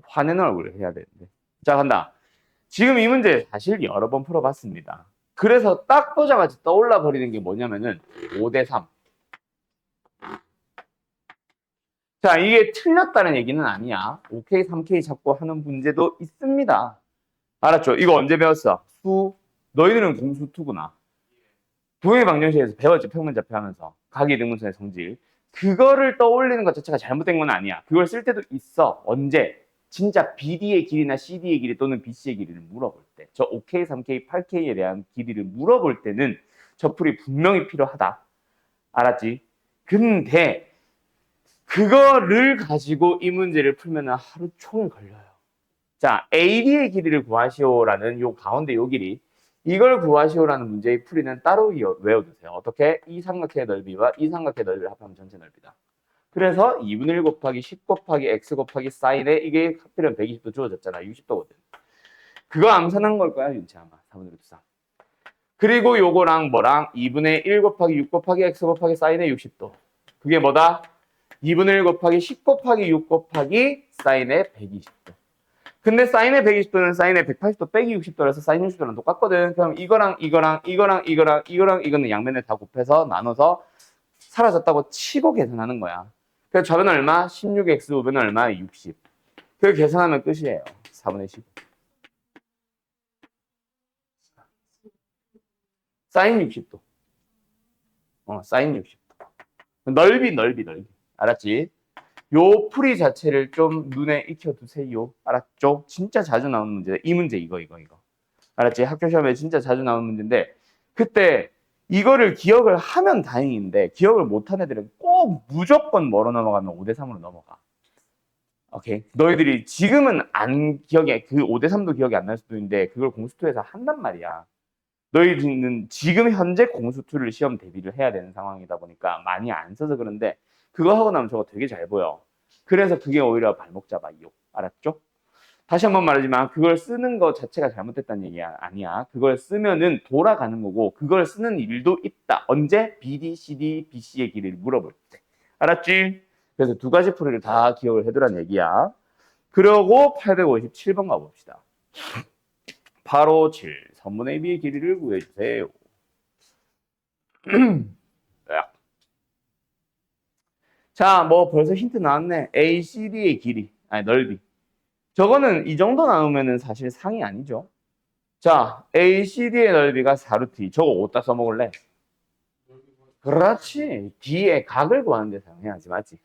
화내는 얼굴을 해야 되는데. 자, 간다. 지금 이 문제 사실 여러 번 풀어봤습니다. 그래서 딱 보자마자 떠올라 버리는 게 뭐냐면은 5대 3. 자, 이게 틀렸다는 얘기는 아니야. 5K, 3K 잡고 하는 문제도 있습니다. 알았죠? 이거 언제 배웠어? 너희들은 공수2구나. 부회방정식에서 배웠지, 평면좌표 하면서. 각이등분선의 성질. 그거를 떠올리는 것 자체가 잘못된 건 아니야. 그걸 쓸 때도 있어. 언제? 진짜 BD의 길이나 CD의 길이 또는 BC의 길이를 물어볼 때. 저 5K, 3K, 8K에 대한 길이를 물어볼 때는 저 풀이 분명히 필요하다. 알았지? 근데 그거를 가지고 이 문제를 풀면 하루 종일 걸려요. 자, AD의 길이를 구하시오라는 요 가운데 요 길이, 이걸 구하시오라는 문제의 풀이는 따로 외워두세요. 어떻게? 이 삼각형의 넓이와 이 삼각형의 넓이를 합하면 전체 넓이다. 그래서 2분의 1 곱하기 10 곱하기 x 곱하기 사인에 이게 하필이면 120도 주어졌잖아. 60도거든. 그거 암산한 걸 거야, 윤채 아마. 4분의 1 3. 그리고 요거랑 뭐랑 2분의 1 곱하기 6 곱하기 x 곱하기 사인의 60도. 그게 뭐다? 2분의 1 곱하기 10 곱하기 6 곱하기 사인의 120도. 근데 사인의 120도는 사인의 180도 빼기 60도라서 사인 60도랑 똑같거든. 그럼 이거랑 이거는 양면을 다 곱해서 나눠서 사라졌다고 치고 계산하는 거야. 그래서 좌변은 얼마? 16x, 우변은 얼마? 60. 그걸 계산하면 끝이에요. 4분의 10. 사인 60도. 사인 60도. 넓이. 알았지? 요 풀이 자체를 좀 눈에 익혀두세요. 알았죠? 진짜 자주 나오는 문제다. 이 문제 이거. 알았지? 학교 시험에 진짜 자주 나오는 문제인데 그때 이거를 기억을 하면 다행인데 기억을 못한 애들은 꼭 무조건 뭐로 넘어가면 5대 3으로 넘어가. 오케이? 너희들이 지금은 안 기억해. 그 5대 3도 기억이 안 날 수도 있는데 그걸 공수2에서 한단 말이야. 너희들은 지금 현재 공수2를 시험 대비를 해야 되는 상황이다 보니까 많이 안 써서 그런데 그거 하고 나면 저거 되게 잘 보여. 그래서 그게 오히려 발목 잡아 이요. 알았죠? 다시 한번 말하지만 그걸 쓰는 것 자체가 잘못됐다는 얘기야. 아니야. 그걸 쓰면은 돌아가는 거고 그걸 쓰는 일도 있다. 언제? BD, CD, BC의 길이를 물어볼 때. 알았지? 그래서 두 가지 풀이를 다 기억을 해두란 얘기야. 그러고 857번 가봅시다. 바로 7. 선분의 B의 길이를 구해주세요. 자, 뭐 벌써 힌트 나왔네. ACD의 길이, 아니 넓이. 저거는 이 정도 나오면은 사실 상이 아니죠. 자, ACD의 넓이가 4루트 2. 저거 어디다 써먹을래? 그렇지. D의 각을 구하는 데 사용해야지. 맞지?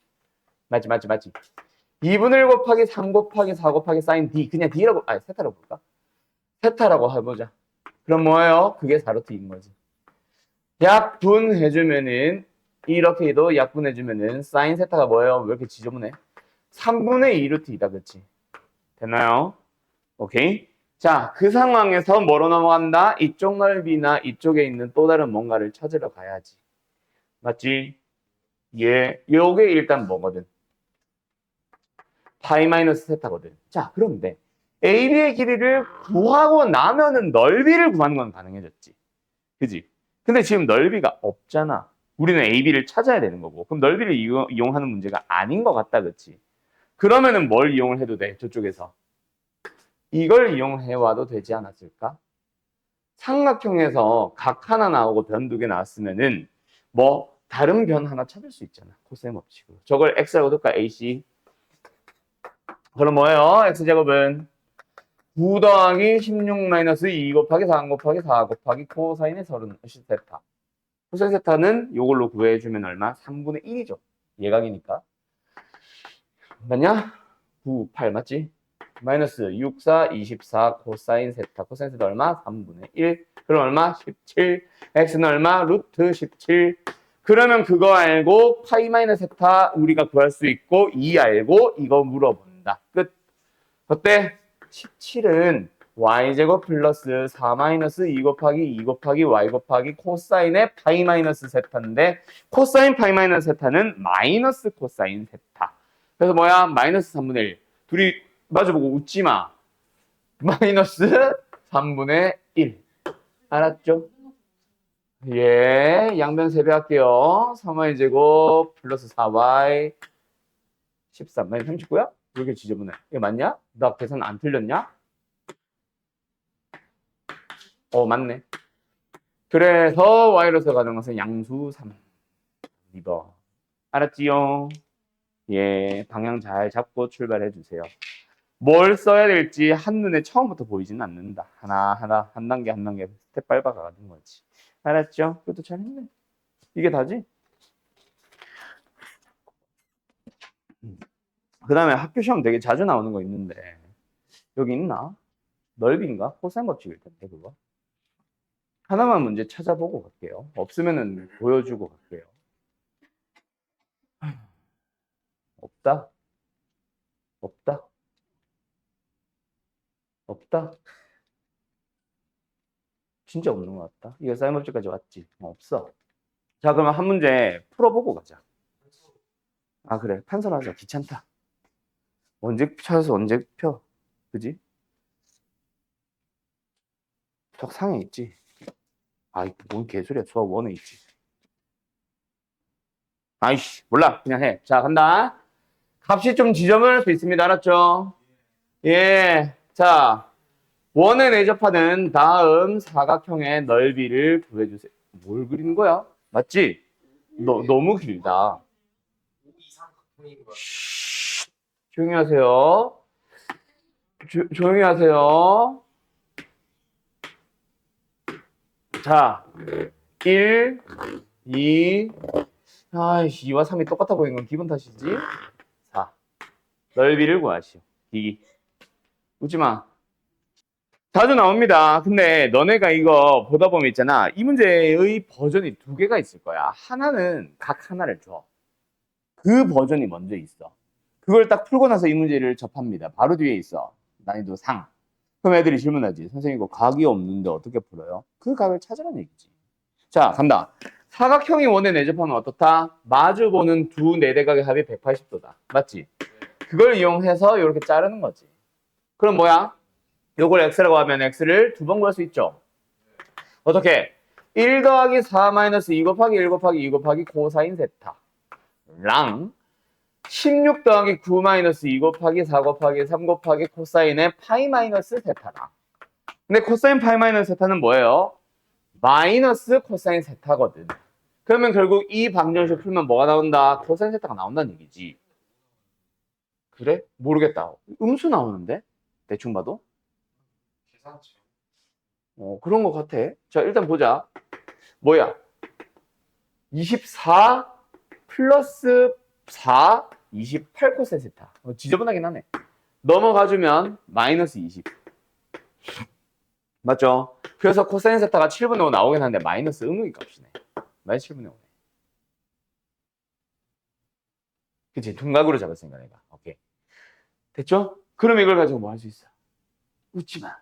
2분의 1 곱하기 3 곱하기 4 곱하기 사인 D. 그냥 D라고, 아니, 세타라고 볼까? 세타라고 해보자. 그럼 뭐예요? 그게 4루트 2인 거지. 약분해주면은, 이렇게 해도 약분해주면은, 사인 세타가 뭐예요? 왜 이렇게 지저분해? 3분의 2루트 2다, 그치? 됐나요? 오케이? 자, 그 상황에서 뭐로 넘어간다? 이쪽 넓이나 이쪽에 있는 또 다른 뭔가를 찾으러 가야지. 맞지? 예, 요게 일단 뭐거든? 파이 마이너스 세타거든. 자, 그런데 AB의 길이를 구하고 나면은 넓이를 구하는 건 가능해졌지. 그지? 근데 지금 넓이가 없잖아. 우리는 AB를 찾아야 되는 거고. 그럼 넓이를 이용하는 문제가 아닌 것 같다, 그치? 그러면은 뭘 이용을 해도 돼, 저쪽에서? 이걸 이용해 와도 되지 않았을까? 삼각형에서 각 하나 나오고 변 두 개 나왔으면은 뭐 다른 변 하나 찾을 수 있잖아. 코셈 법칙으로. 저걸 x라고 둘까? AC. 그럼 뭐예요? x제곱은 9 더하기 16 마이너스 2 곱하기 4 곱하기 4 곱하기 코사인의 30 세타. 코사인 세타는 이걸로 구해주면 얼마? 3분의 1이죠. 예각이니까. 맞냐? 9, 8 맞지? 마이너스 6, 4, 24 코사인 세타. 코사인 세타 얼마? 3분의 1. 그럼 얼마? 17. x는 얼마? 루트 17. 그러면 그거 알고 파이 마이너스 세타 우리가 구할 수 있고 2 알고 이거 물어본다. 끝. 어때? 17은 y제곱 플러스 4 마이너스 2 곱하기 2 곱하기 y 곱하기 코사인의 파이 마이너스 세타인데 코사인 파이 마이너스 세타는 마이너스 코사인 세타. 그래서 뭐야? 마이너스 3분의 1. 둘이 마주보고 웃지 마. 마이너스 3분의 1. 알았죠? 예, 양변 세배할게요. 3y 제곱 플러스 4y 13 마이너스 39야? 왜 이렇게 지저분해? 이게 맞냐? 나 계산 안 틀렸냐? 맞네. 그래서 y로서 가는 것은 양수 3. 2번. 알았지요? 예, 방향 잘 잡고 출발해 주세요. 뭘 써야 될지 한눈에 처음부터 보이지는 않는다. 하나하나 한 단계 한 단계 스텝 밟아가는 거지. 알았죠? 그것도 잘했네. 이게 다지? 그 다음에 학교 시험 되게 자주 나오는 거 있는데 여기 있나? 넓이인가? 코사인 법칙일 텐데 그거. 하나만 문제 찾아보고 갈게요. 없으면은 보여주고 갈게요. 없다? 없다? 없다? 진짜 없는 것 같다. 이거 사인 법칙까지 왔지? 없어. 자, 그러면 한 문제 풀어보고 가자. 아, 그래. 판서하자. 귀찮다. 언제 찾아서 언제 펴? 그지? 석 상에 있지. 아이, 뭔 개소리야. 수학 원에 있지. 아이씨, 몰라. 그냥 해. 자, 간다. 값이 좀 지저분할 수 있습니다. 알았죠? 예. 자, 원에 내접하는 다음 사각형의 넓이를 구해주세요. 뭘 그리는 거야? 맞지? 너무 길다. 쉬, 조용히 하세요. 조용히 하세요. 자, 1, 2, 아이씨, 2와 3이 똑같아 보이는 건 기분 탓이지? 4. 넓이를 구하시오. 기기. 웃지 마. 자주 나옵니다. 근데 너네가 이거 보다 보면 있잖아. 이 문제의 버전이 두 개가 있을 거야. 하나는 각 하나를 줘. 그 버전이 먼저 있어. 그걸 딱 풀고 나서 이 문제를 접합니다. 바로 뒤에 있어. 난이도 상. 그럼 애들이 질문하지. 선생님 이거 각이 없는데 어떻게 풀어요? 그 각을 찾으라는 얘기지. 자, 간다. 사각형이 원에 내접하면 어떻다? 마주보는 두 내대각의 합이 180도다. 맞지? 그걸 이용해서 이렇게 자르는 거지. 그럼 뭐야? 요걸 x라고 하면 x를 두 번 구할 수 있죠. 어떻게? 1 더하기 4 마이너스 2 곱하기 1 곱하기 2 곱하기 코사인 세타랑 16 더하기 9 마이너스 2 곱하기 4 곱하기 3 곱하기 코사인의 파이 마이너스 세타랑. 근데 코사인 파이 마이너스 세타는 뭐예요? 마이너스 코사인 세타거든. 그러면 결국 이 방정식 풀면 뭐가 나온다? 코사인 세타가 나온다는 얘기지. 그래? 모르겠다. 음수 나오는데? 대충 봐도? 그런 것 같아. 자, 일단 보자. 뭐야? 24 플러스 4, 28 코사인 세타. 지저분하긴 하네. 넘어가주면 마이너스 20. 맞죠? 그래서 코사인 세타가 7분의 5 나오긴 하는데 마이너스 의무의 값이네. 마이너스 7분의 5네. 그치? 둔각으로 잡았으니까 내가. 오케이. 됐죠? 그럼 이걸 가지고 뭐 할 수 있어? 웃지 마.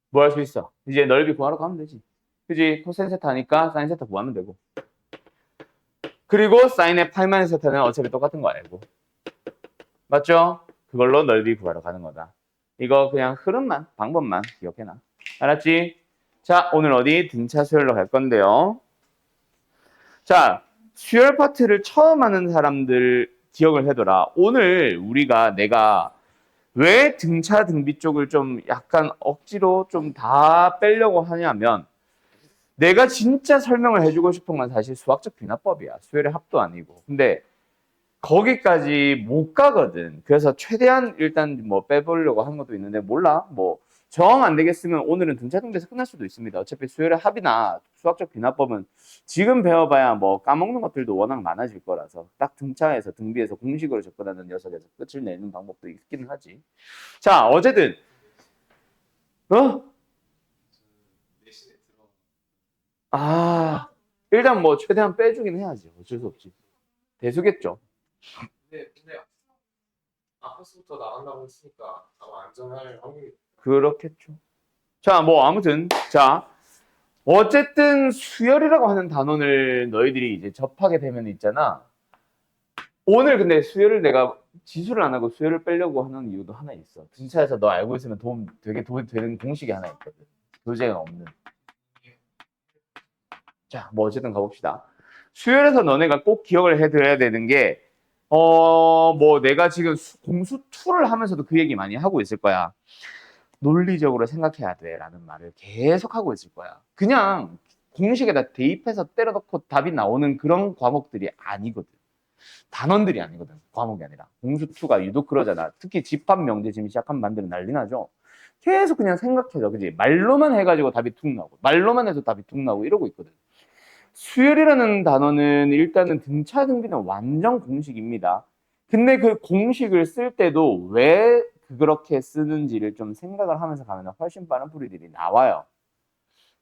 뭐 할 수 있어? 이제 넓이 구하러 가면 되지. 그지? 코사인 세타 하니까 사인 세타 구하면 되고. 그리고 사인의 파이 마이너스 세타는 어차피 똑같은 거 알고. 맞죠? 그걸로 넓이 구하러 가는 거다. 이거 그냥 흐름만, 방법만 기억해놔. 알았지? 자, 오늘 어디? 등차 수열로 갈 건데요. 자, 수열 파트를 처음 하는 사람들 기억을 해둬라. 오늘 내가 왜 등차 등비 쪽을 좀 약간 억지로 좀 다 빼려고 하냐면 내가 진짜 설명을 해주고 싶은 건 사실 수학적 귀납법이야. 수열의 합도 아니고. 근데 거기까지 못 가거든. 그래서 최대한 일단 뭐 빼보려고 하는 것도 있는데 몰라. 뭐 정 안 되겠으면 오늘은 등차 등비에서 끝날 수도 있습니다. 어차피 수열의 합이나 수학적 귀납법은 지금 배워봐야 뭐 까먹는 것들도 워낙 많아질 거라서 딱 등차에서 등비에서 공식으로 접근하는 녀석에서 끝을 내는 방법도 있기는 하지. 자, 어쨌든 일단 뭐 최대한 빼주긴 해야지. 어쩔 수 없지. 대수겠죠. 근데 아파스부터 나간다고 했으니까 아마 안전할 확률이. 그렇겠죠. 자, 뭐 아무튼 자, 어쨌든 수열이라고 하는 단원을 너희들이 이제 접하게 되면 있잖아. 오늘 근데 수열을 내가 지수를 안 하고 수열을 빼려고 하는 이유도 하나 있어. 등차에서 너 알고 있으면 되게 도움이 되는 공식이 하나 있거든. 교재가 없는. 자, 뭐 어쨌든 가봅시다. 수열에서 너네가 꼭 기억을 해둬야 되는 게 뭐 내가 지금 공수 2를 하면서도 그 얘기 많이 하고 있을 거야. 논리적으로 생각해야 돼라는 말을 계속 하고 있을 거야. 그냥 공식에다 대입해서 때려 넣고 답이 나오는 그런 과목들이 아니거든. 단원들이 아니거든. 과목이 아니라. 공수2가 유독 그러잖아. 특히 집합 명제 지금 시작하면 만들어 난리 나죠. 계속 그냥 생각해줘. 그지? 말로만 해가지고 답이 툭 나오고 말로만 해서 답이 툭 나오고 이러고 있거든. 수열이라는 단어는 일단은 등차 등비는 완전 공식입니다. 근데 그 공식을 쓸 때도 왜 그렇게 쓰는지를 좀 생각을 하면서 가면 훨씬 빠른 풀이들이 나와요.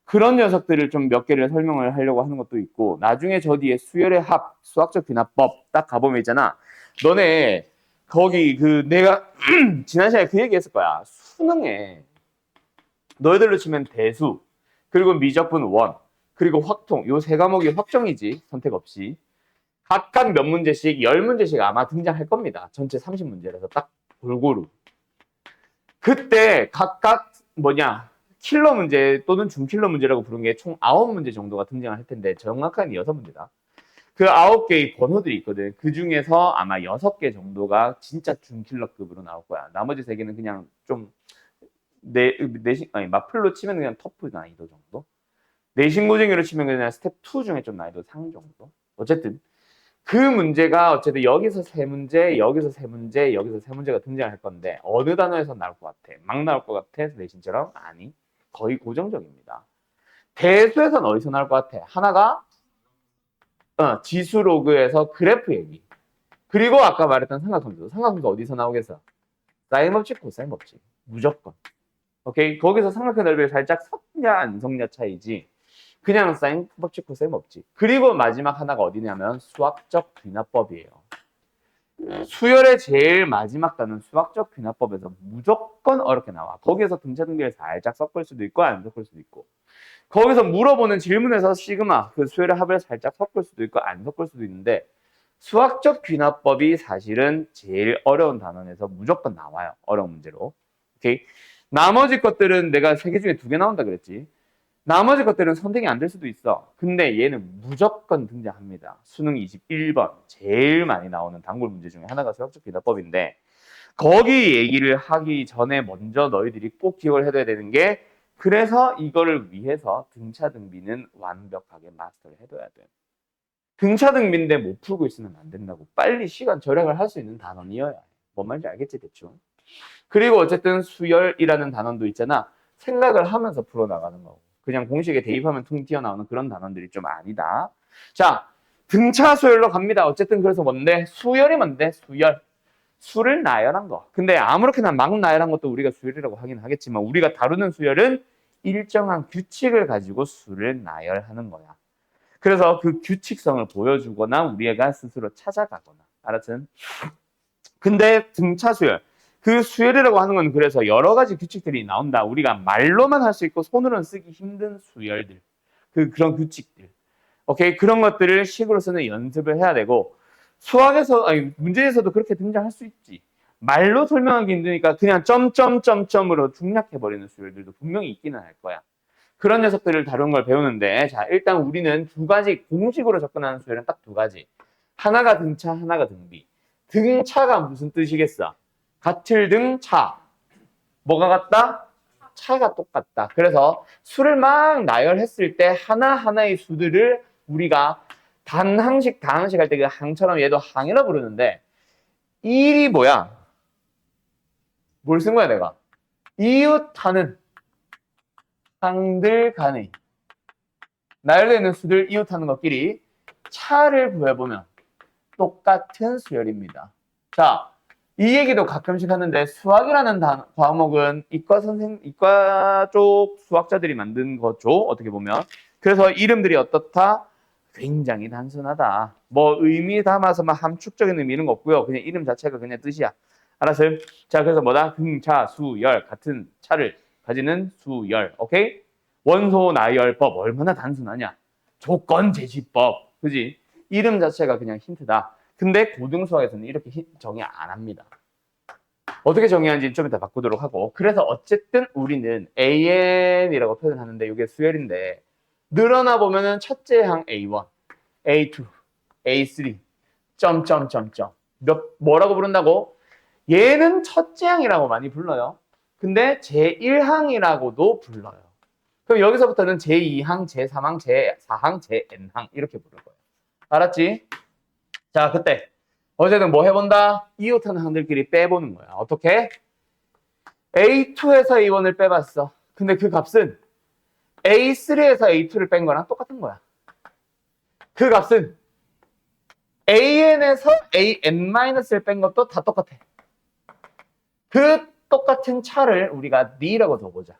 그런 녀석들을 좀 몇 개를 설명을 하려고 하는 것도 있고, 나중에 저 뒤에 수열의 합, 수학적 귀납법 딱 가보면 있잖아. 너네 거기 그 내가 지난 시간에 그 얘기 했을 거야. 수능에 너희들로 치면 대수, 그리고 미적분 원, 그리고 확통, 요 세 과목이 확정이지, 선택 없이. 각각 몇 문제씩, 10문제씩 아마 등장할 겁니다. 전체 30문제라서 딱 골고루. 그때 각각 킬러 문제 또는 중킬러 문제라고 부른 게 총 9문제 정도가 등장을 할 텐데, 정확한 6문제다. 그 9개의 번호들이 있거든. 그 중에서 아마 6개 정도가 진짜 중킬러급으로 나올 거야. 나머지 3개는 그냥 좀 마플로 치면 그냥 터프 난이도 정도? 내신고쟁이로 치면 그냥 스텝 2 중에 좀 난이도 상 정도? 어쨌든 그 문제가 어쨌든 여기서 3문제, 여기서 3문제, 여기서 3문제가 등장할 건데 어느 단어에서 나올 것 같아? 막 나올 것 같아? 내신처럼? 아니, 거의 고정적입니다. 대수에서는 어디서 나올 것 같아? 하나가 지수 로그에서 그래프 얘기. 그리고 아까 말했던 삼각함수. 삼각함수 어디서 나오겠어? 사인 법칙, 코사인 법칙. 무조건. 오케이? 거기서 삼각형 넓이를 살짝 섞냐 안 섞냐 차이지. 그냥 사인 법칙, 코사인 법칙. 그리고 마지막 하나가 어디냐면 수학적 귀납법이에요. 수열의 제일 마지막 단은 수학적 귀납법에서 무조건 어렵게 나와. 거기에서 등차 등비를 살짝 섞을 수도 있고 안 섞을 수도 있고. 거기서 물어보는 질문에서 시그마, 그 수열의 합을 살짝 섞을 수도 있고 안 섞을 수도 있는데 수학적 귀납법이 사실은 제일 어려운 단원에서 무조건 나와요. 어려운 문제로. 오케이? 나머지 것들은 내가 3개 중에 2개 나온다 그랬지. 나머지 것들은 선택이 안 될 수도 있어. 근데 얘는 무조건 등장합니다. 수능 21번 제일 많이 나오는 단골 문제 중에 하나가 수학적 귀납법인데 거기 얘기를 하기 전에 먼저 너희들이 꼭 기억을 해둬야 되는 게 그래서 이거를 위해서 등차 등비는 완벽하게 마스터를 해둬야 돼. 등차 등비인데 못 풀고 있으면 안 된다고. 빨리 시간 절약을 할 수 있는 단원이어야 해. 뭔 말인지 알겠지 대충. 그리고 어쨌든 수열이라는 단원도 있잖아. 생각을 하면서 풀어나가는 거고. 그냥 공식에 대입하면 퉁 튀어나오는 그런 단원들이 좀 아니다. 자, 등차 수열로 갑니다. 어쨌든 그래서 뭔데? 수열이 뭔데? 수열. 수를 나열한 거. 근데 아무렇게나 막 나열한 것도 우리가 수열이라고 하긴 하겠지만 우리가 다루는 수열은 일정한 규칙을 가지고 수를 나열하는 거야. 그래서 그 규칙성을 보여주거나 우리가 스스로 찾아가거나. 알았든? 근데 등차 수열. 그 수열이라고 하는 건 그래서 여러 가지 규칙들이 나온다. 우리가 말로만 할 수 있고 손으로는 쓰기 힘든 수열들. 그런 규칙들. 오케이? 그런 것들을 식으로서는 연습을 해야 되고 수학에서, 문제에서도 그렇게 등장할 수 있지. 말로 설명하기 힘드니까 그냥 점점점점으로 중략해버리는 수열들도 분명히 있기는 할 거야. 그런 녀석들을 다룬 걸 배우는데, 자, 일단 우리는 2가지 공식으로 접근하는 수열은 딱 2가지. 하나가 등차, 하나가 등비. 등차가 무슨 뜻이겠어? 같을 등차. 뭐가 같다? 차가 똑같다. 그래서 수를 막 나열했을 때 하나하나의 수들을 우리가 단항식, 다항식 할 때 그 항처럼 얘도 항이라 부르는데 일이 뭐야? 뭘 쓴 거야 내가? 이웃하는 항들 간의 나열되어 있는 수들 이웃하는 것끼리 차를 구해보면 똑같은 수열입니다. 자, 이 얘기도 가끔씩 하는데 수학이라는 과목은 이과 쪽 수학자들이 만든 거죠. 어떻게 보면. 그래서 이름들이 어떻다? 굉장히 단순하다. 뭐 의미 담아서 막 함축적인 의미 이런 거 없고요. 그냥 이름 자체가 그냥 뜻이야. 알았어요? 자, 그래서 뭐다? 등차, 수열, 같은 차를 가지는 수열. 오케이? 원소 나열법 얼마나 단순하냐? 조건 제시법. 그지? 이름 자체가 그냥 힌트다. 근데 고등수학에서는 이렇게 정의 안 합니다. 어떻게 정의하는지 좀 이따 바꾸도록 하고. 그래서 어쨌든 우리는 AN이라고 표현하는데 이게 수열인데 늘어나 보면은 첫째 항 A1, A2, A3, 점점점점. 뭐라고 부른다고? 얘는 첫째 항이라고 많이 불러요. 근데 제1항이라고도 불러요. 그럼 여기서부터는 제2항, 제3항, 제4항, 제-n항 이렇게 부를 거예요. 알았지? 자, 그때 어제는 뭐 해본다? 이웃하는 항들끼리 빼보는 거야. 어떻게? A2에서 A1을 빼봤어. 근데 그 값은 A3에서 A2를 뺀 거랑 똑같은 거야. 그 값은 AN에서 AN-를 뺀 것도 다 똑같아. 그 똑같은 차를 우리가 D라고 둬보자.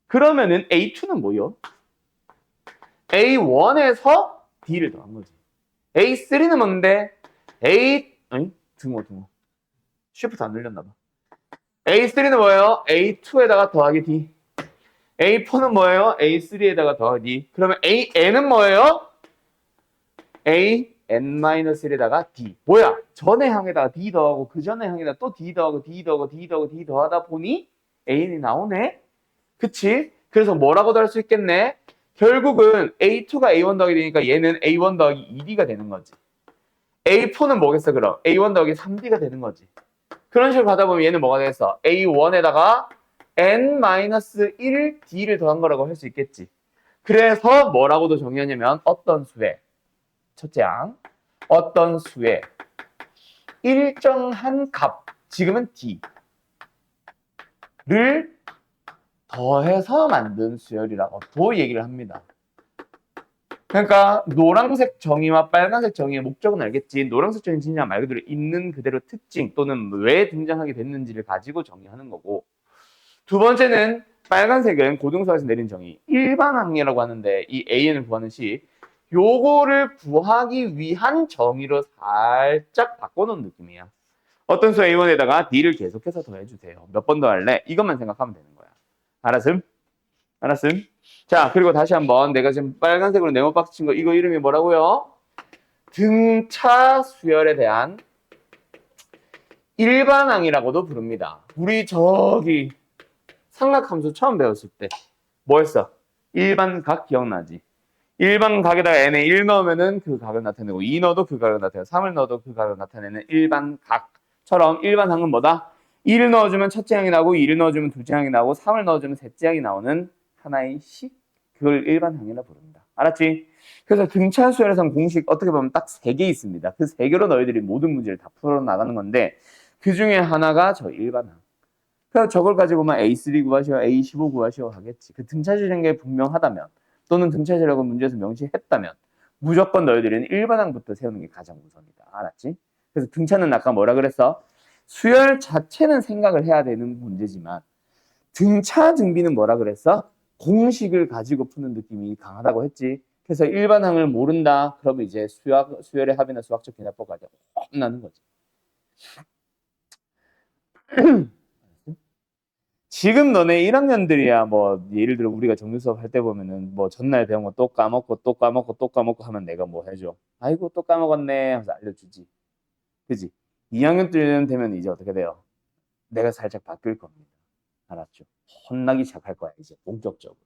그러면은 A2는 뭐요? A1에서 D를 더한 거지. A3는 뭔데? 등호. 쉬프트 안 눌렸나 봐. A3는 뭐예요? A2에다가 더하기 D. A4는 뭐예요? A3에다가 더하기 D. 그러면 AN은 뭐예요? AN-1에다가 D. 뭐야? 전의 항에다가 D 더하고 그 전의 항에다가 또 D 더하고 D 더하고 D 더하고 D 더하다 보니 AN이 나오네? 그치? 그래서 뭐라고도 할 수 있겠네? 결국은 A2가 A1 더하기 되니까 얘는 A1 더하기 2D가 되는 거지. A4는 뭐겠어 그럼? A1 더하기 3D가 되는 거지. 그런 식으로 가다 보면 얘는 뭐가 되겠어? A1에다가 N-1D를 더한 거라고 할 수 있겠지. 그래서 뭐라고도 정의하냐면 어떤 수에 첫째 항 어떤 수에 일정한 값 지금은 D를 더해서 만든 수열이라고도 얘기를 합니다. 그러니까 노란색 정의와 빨간색 정의의 목적은 알겠지. 노란색 정의는 진짜 말 그대로 있는 그대로 특징 또는 왜 등장하게 됐는지를 가지고 정의하는 거고, 두 번째는 빨간색은 고등수학에서 내린 정의 일반항이라고 하는데 이 AN을 구하는 시 요거를 구하기 위한 정의로 살짝 바꿔놓은 느낌이야. 어떤 수 A1에다가 D를 계속해서 더해주세요. 몇 번 더 할래? 이것만 생각하면 되는 거야. 알았음? 알았음? 자, 그리고 다시 한번 내가 지금 빨간색으로 네모박스 친 거 이거 이름이 뭐라고요? 등차 수열에 대한 일반항이라고도 부릅니다. 우리 저기 삼각함수 처음 배웠을 때 뭐 했어? 일반각 기억나지? 일반각에다가 n에 1 넣으면은 그 각을 나타내고 2 넣어도 그 각을 나타내고 3을 넣어도 그 각을 나타내는 일반각처럼 일반항은 뭐다? 1을 넣어주면 첫째 항이 나오고 2를 넣어주면 둘째 항이 나오고 3을 넣어주면 셋째 항이 나오는 하나의 식, 그걸 일반항이라 부릅니다. 알았지? 그래서 등차 수열에서는 공식 어떻게 보면 딱 3개 있습니다. 그 3개로 너희들이 모든 문제를 다 풀어나가는 건데 그 중에 하나가 저 일반항. 그래서 저걸 가지고만 A3 구하시오, A15 구하시오 하겠지. 그 등차수라는 게 분명하다면 또는 등차수라고 문제에서 명시했다면 무조건 너희들은 일반항부터 세우는 게 가장 우선이다. 알았지? 그래서 등차는 아까 뭐라 그랬어? 수열 자체는 생각을 해야 되는 문제지만 등차 등비는 뭐라 그랬어? 공식을 가지고 푸는 느낌이 강하다고 했지. 그래서 일반항을 모른다. 그러면 이제 수열의 합이나 수학적 개념법 가지고 혼나는 거지. 지금 너네 1학년들이야 뭐 예를 들어 우리가 정규 수업 할 때 보면은 뭐 전날 배운 거 또 까먹고 하면 내가 뭐 해줘? 아이고 또 까먹었네 하면서 알려주지. 그지? 2학년 때 되면 이제 어떻게 돼요? 내가 살짝 바뀔 겁니다. 알았죠? 혼나기 시작할 거야 이제 본격적으로.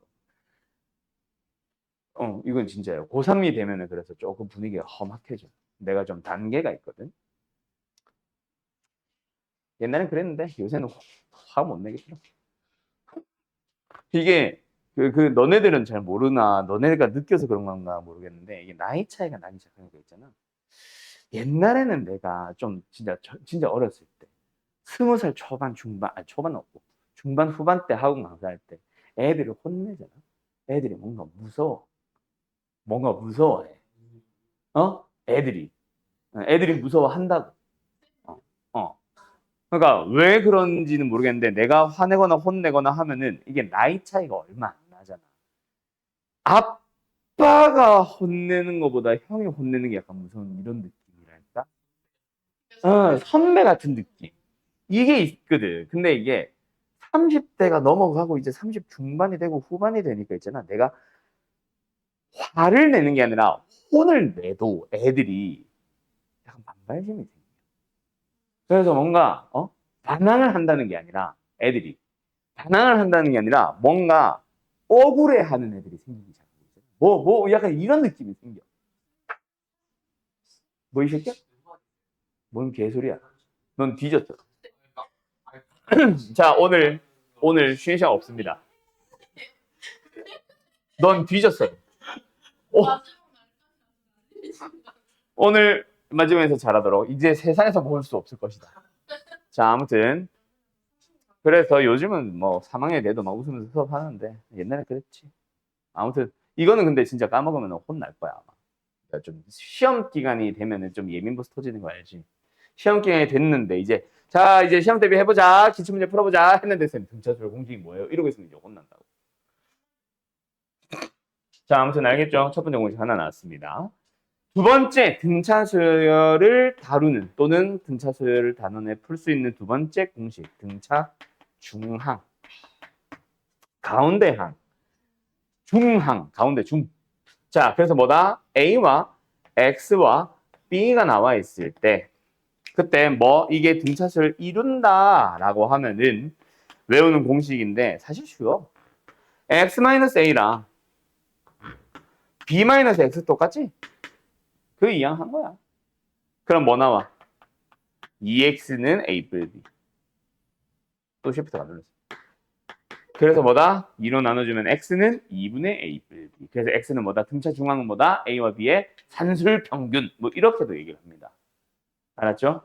이건 진짜예요. 고3이 되면은 그래서 조금 분위기가 험악해져. 내가 좀 단계가 있거든. 옛날엔 그랬는데 요새는 화 못 내겠더라. 이게 너네들은 잘 모르나 너네가 느껴서 그런 건가 모르겠는데 이게 나이 차이가 나기 시작하는 거 있잖아. 옛날에는 내가 좀 진짜 어렸을 때 20살 초반 중반 아니 초반 없고 중반 후반 때 학원 강사할 때 애들을 혼내잖아. 애들이 뭔가 무서워해. 애들이 무서워한다고. 어, 어. 그러니까 왜 그런지는 모르겠는데 내가 화내거나 혼내거나 하면은 이게 나이 차이가 얼마 안 나잖아. 아빠가 혼내는 것보다 형이 혼내는 게 약간 무서운 이런 느낌이랄까? 선배 같은 느낌. 이게 있거든. 근데 이게 30대가 넘어가고 이제 30 중반이 되고 후반이 되니까 있잖아. 내가 화를 내는 게 아니라 혼을 내도 애들이 약간 반발심이 생겨. 그래서 뭔가 반항을 한다는 게 아니라 애들이 반항을 한다는 게 아니라 뭔가 억울해하는 애들이 생기기 시작하고 뭐 약간 이런 느낌이 생겨. 뭐 이 새끼야? 뭔 개소리야. 넌 뒤졌어. 자, 오늘 쉬는 시간 없습니다. 넌 뒤졌어. 오, 오늘 마지막에서 잘하도록 이제 세상에서 볼 수 없을 것이다. 자, 아무튼 그래서 요즘은 뭐 3학년이 돼도 막 웃으면서 수업하는데 옛날에 그랬지. 아무튼 이거는 근데 진짜 까먹으면 혼날 거야 아마. 그러니까 좀 시험 기간이 되면은 좀 예민버스 터지는 거 알지? 시험 기간이 됐는데 이제 자 이제 시험 대비 해보자 기출문제 풀어보자 했는데 쌤 등차수열 공식이 뭐예요? 이러고 있으면 이제 혼난다고. 자 아무튼 알겠죠? 첫 번째 공식 하나 나왔습니다. 두 번째 등차수열을 다루는 또는 등차수열을 단원에 풀 수 있는 두 번째 공식 등차 중항 가운데항 중항 가운데 중. 자 그래서 뭐다? A와 X와 B가 나와 있을 때 그때 뭐 이게 등차수를 이룬다라고 하면은 외우는 공식인데 사실 쉬워. x-a랑 b-x 똑같지? 그 이양 한 거야. 그럼 뭐 나와? 2x는 a 플 b. 또 쉬프트가 눌렀어. 그래서 뭐다? 2로 나눠주면 x는 2분의 a 플 b. 그래서 x는 뭐다? 등차 중앙은 뭐다? a와 b의 산술 평균. 뭐 이렇게도 얘기를 합니다. 알았죠?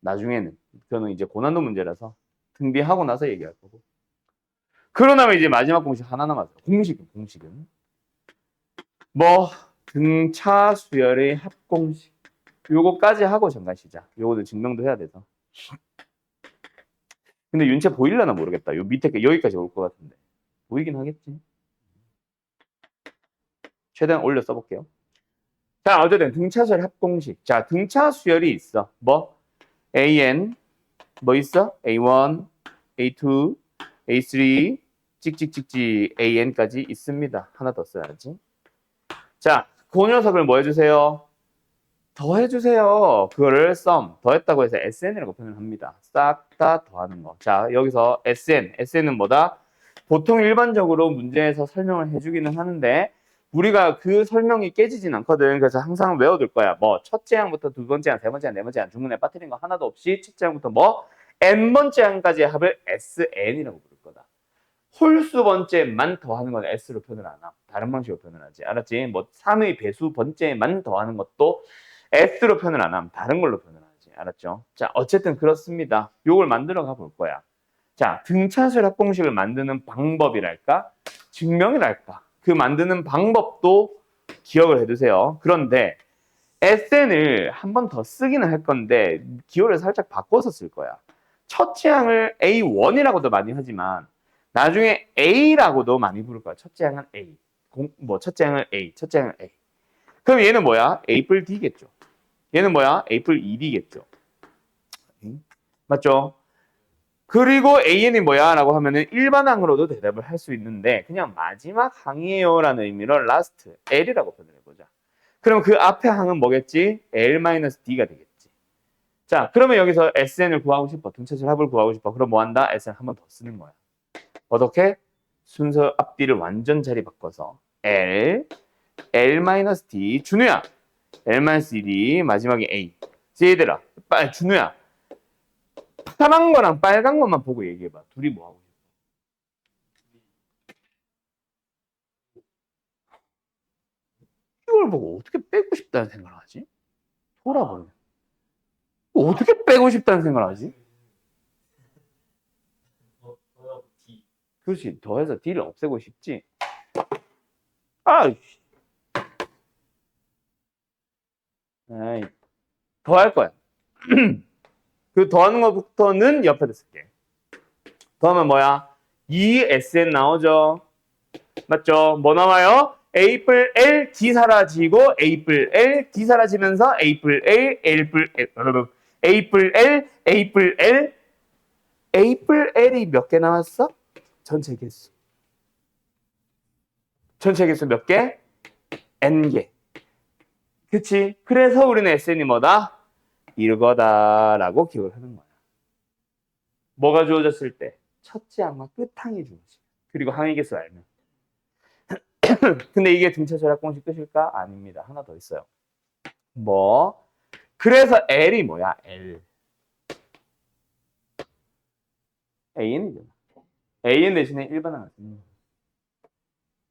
나중에는 그거는 이제 고난도 문제라서 등비하고 나서 얘기할 거고. 그러나면 이제 마지막 공식 하나 남았어요. 공식은 뭐 등차 수열의 합공식. 요거까지 하고 정관 시작. 요거도 증명도 해야 돼서. 근데 윤채 보일려나 모르겠다. 요 밑에 여기까지 올 것 같은데 보이긴 하겠지. 최대한 올려 써볼게요. 자 어쨌든 등차 수열 합공식. 자 등차 수열이 있어. 뭐 AN 뭐 있어? A1, A2, A3 찍찍찍찍 AN까지 있습니다. 하나 더 써야지. 자, 그 녀석을 뭐 해주세요? 더해주세요. 그거를 sum, 더했다고 해서 SN이라고 표현을 합니다. 싹 다 더하는 거. 자, 여기서 SN은 뭐다? 보통 일반적으로 문제에서 설명을 해주기는 하는데 우리가 그 설명이 깨지진 않거든. 그래서 항상 외워둘 거야. 뭐 첫째 항부터 두 번째 항, 세 번째 항, 네 번째 항 중간에 빠뜨린 거 하나도 없이 첫째 항부터 뭐 n번째 항까지의 합을 SN이라고 부를 거다. 홀수 번째만 더하는 건 S로 표현을 안 함. 다른 방식으로 표현을 하지. 알았지? 뭐 3의 배수 번째만 더하는 것도 S로 표현을 안 함. 다른 걸로 표현을 하지. 알았죠? 자, 어쨌든 그렇습니다. 요걸 만들어 가 볼 거야. 자, 등차수열 합공식을 만드는 방법이랄까? 증명이랄까? 그 만드는 방법도 기억을 해두세요. 그런데 SN을 한 번 더 쓰기는 할 건데 기호를 살짝 바꿔서 쓸 거야. 첫째 항을 A1이라고도 많이 하지만 나중에 A라고도 많이 부를 거야. 첫째 항은 A. 첫째 항은 A, 첫째 항은 A. 그럼 얘는 뭐야? A 뿔 D겠죠. 얘는 뭐야? A 뿔 2D겠죠. 맞죠? 그리고 AN이 뭐야? 라고 하면은 일반항으로도 대답을 할 수 있는데 그냥 마지막 항이에요 라는 의미로 last, L이라고 표현을 해보자. 그럼 그 앞에 항은 뭐겠지? L-D가 되겠지. 자, 그러면 여기서 SN을 구하고 싶어. 등차수열 합을 구하고 싶어. 그럼 뭐 한다? SN 한 번 더 쓰는 거야. 어떻게? 순서 앞뒤를 완전 자리 바꿔서 L-D, 준우야. L-D, 마지막에 A. 얘들아, 준우야. 파란 거랑 빨간 것만 보고 얘기해봐. 둘이 뭐 하고 싶어? 이걸 보고 어떻게 빼고 싶다는 생각을 하지? 돌아보면. 어떻게 빼고 싶다는 생각을 하지? 그렇지. 더해서 D를 없애고 싶지. 아, 더 할 거야. 그 더하는 것부터는 옆에다 쓸게. 더하면 뭐야? 2SN 나오죠? 맞죠? 뭐 나와요? A뿔 L, D 사라지고 A뿔 L, D 사라지면서 A뿔 L, L뿔 L, A뿔 L, A뿔 L, A뿔 L이 몇 개 나왔어? 전체 개수. 전체 개수 몇 개? N개. 그치? 그래서 우리는 SN이 뭐다? 이거다라고 기억을 하는 거야. 뭐가 주어졌을 때? 첫째 항과 끝항이 주어지. 그리고 항의 개수 알면. 근데 이게 등차 절약 공식 끝일까? 아닙니다. 하나 더 있어요. 뭐 그래서 L이 뭐야? L. AN이잖아. AN 대신에 1반항을 쓰는 거야.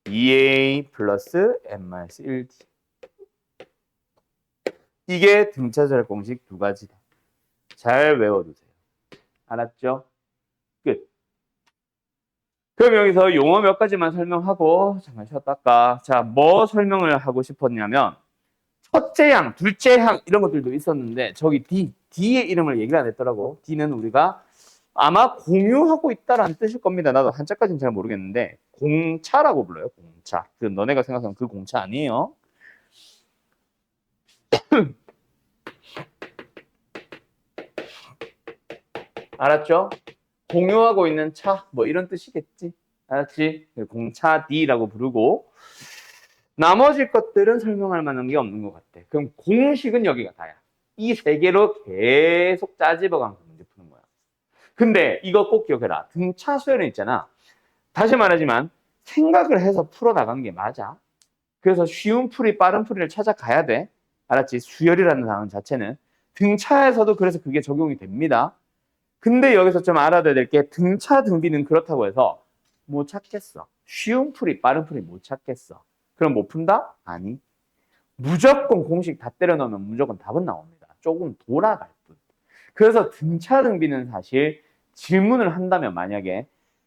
2A 플러스 N-1D. 이게 등차절 공식 두 가지다. 잘 외워두세요. 알았죠? 끝. 그럼 여기서 용어 몇 가지만 설명하고 잠깐 쉬었다 할까? 자, 뭐 설명을 하고 싶었냐면 첫째 항, 둘째 항 이런 것들도 있었는데 저기 D의 이름을 얘기를 안 했더라고. D는 우리가 아마 공유하고 있다라는 뜻일 겁니다. 나도 한자까지는 잘 모르겠는데 공차라고 불러요. 공차. 그 너네가 생각하는 그 공차 아니에요. 알았죠? 공유하고 있는 차, 뭐 이런 뜻이겠지. 알았지? 공차 D라고 부르고 나머지 것들은 설명할 만한 게 없는 것 같아. 그럼 공식은 여기가 다야. 이 세 개로 계속 짜집어가면서 문제 푸는 거야. 근데 이거 꼭 기억해라. 등차 수열은 있잖아. 다시 말하지만 생각을 해서 풀어나가는 게 맞아. 그래서 쉬운 풀이 빠른 풀이를 찾아가야 돼. 알았지? 수열이라는 단어 자체는. 등차에서도 그래서 그게 적용이 됩니다. 근데 여기서 좀 알아둬야 될 게 등차 등비는 그렇다고 해서 못 찾겠어. 쉬운 풀이 빠른 풀이 못 찾겠어. 그럼 못 푼다? 아니. 무조건 공식 다 때려 넣으면 무조건 답은 나옵니다. 조금 돌아갈 뿐. 그래서 등차 등비는 사실 질문을 한다면 만약에